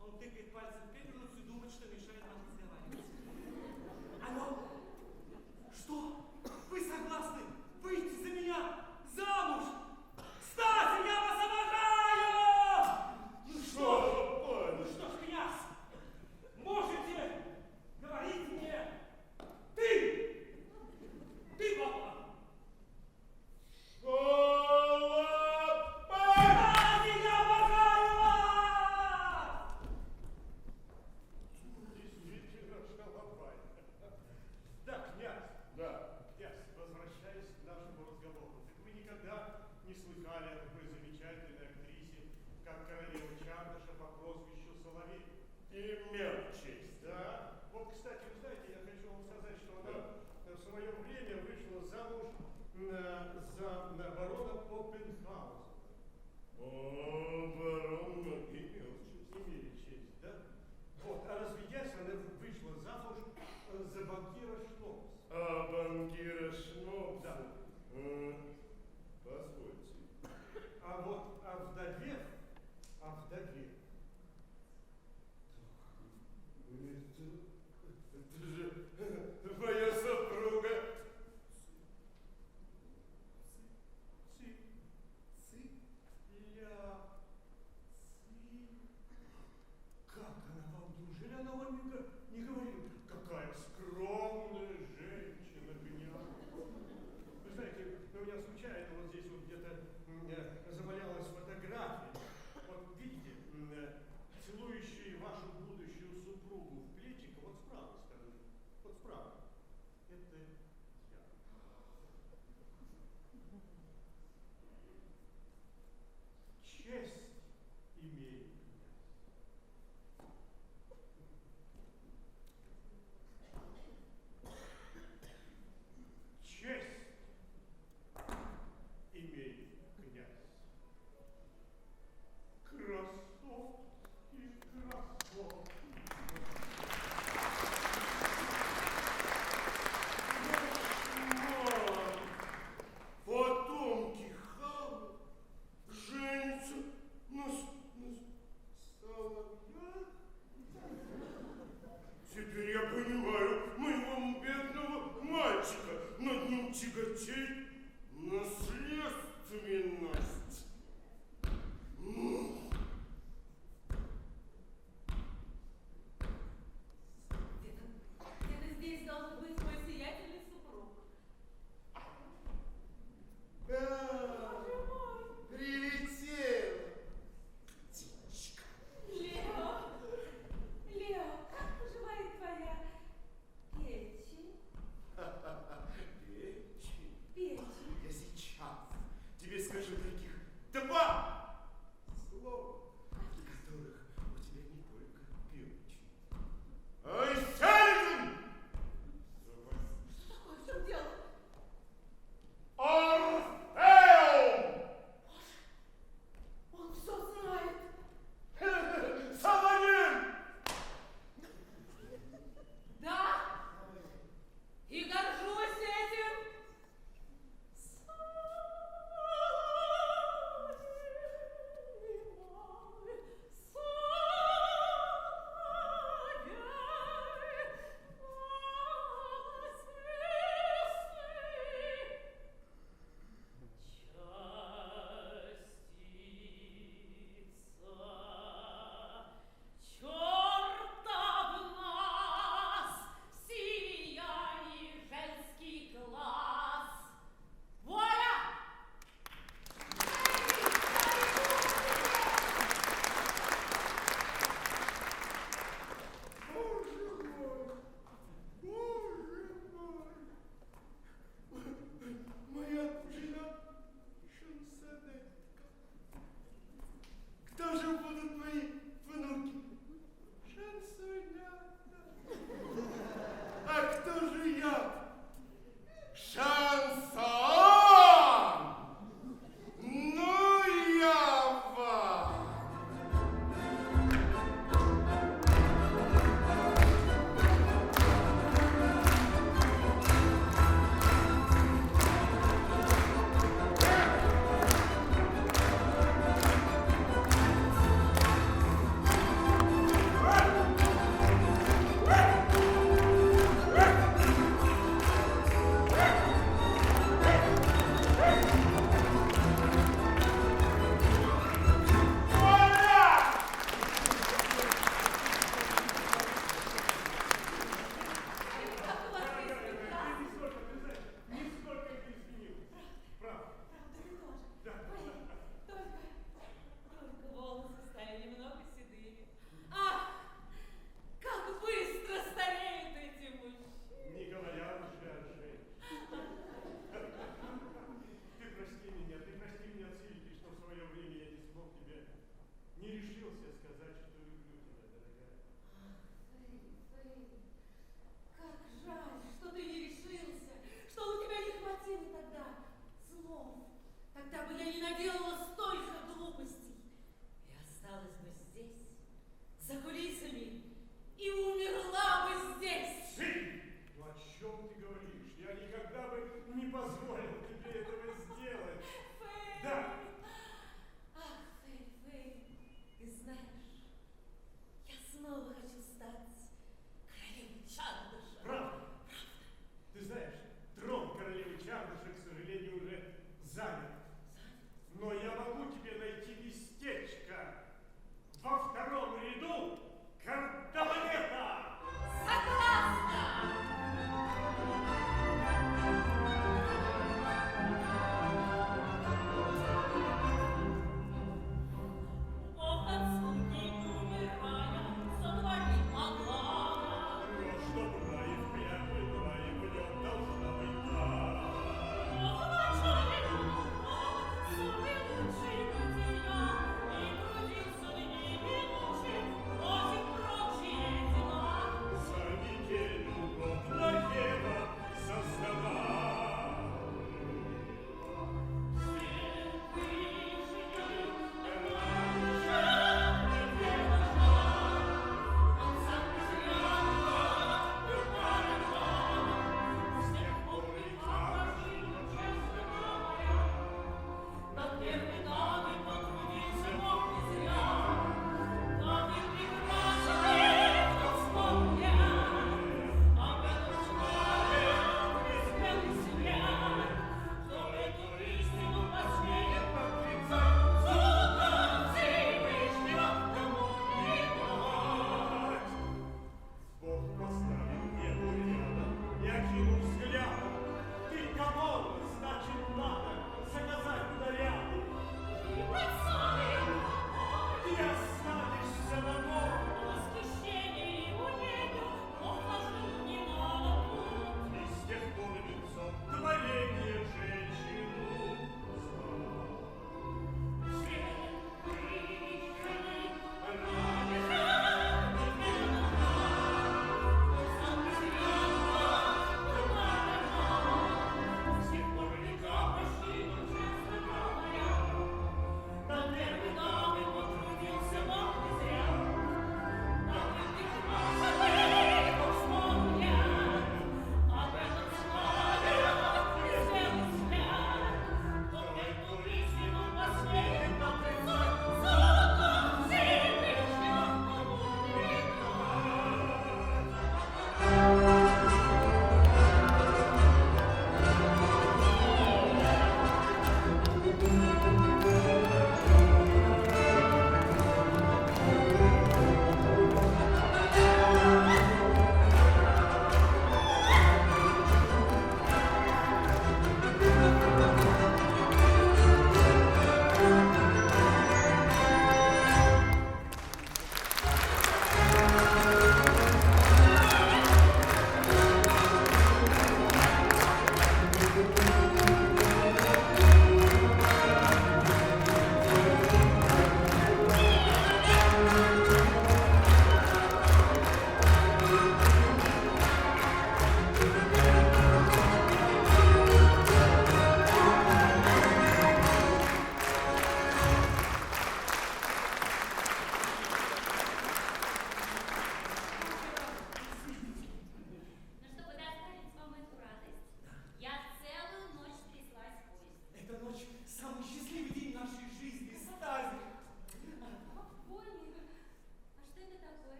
Он тыкает пальцем в пепельницу и думает, что мешает нам разговаривать. Алло? Что? Вы согласны выйти за меня замуж? Стази, я вас обожаю! Ну что? Ну что ж, князь, можете говорить мне ты, папа. Шалопай! Стази, я обожаю вас! Действительно, шалопай. Да, князь. Да. Князь, возвращаясь к нашему разговору, так вы никогда не слыхали о такой замечательной актрисе, как королева Чардаша по прозвищу Соловей? Имел честь. Да. Вот, кстати, вы знаете, я хочу вам сказать, что она в свое время вышла замуж за барона Поппенхаузена. О, барон имел честь. Имели честь, да? Вот, а разведясь, она вышла замуж за банкира Шнопса. А банкира Шнопса? Да. Позвольте. А вдовев, Это же моя супруга. Как она вам, неужели она вам не говорила? Какая скромная! наверное, случайно вот здесь вот где-то завалялась фотография. Вот видите, целующие вашу будущую супругу в плечико, вот с правой стороны, вот справа. Это я. Честно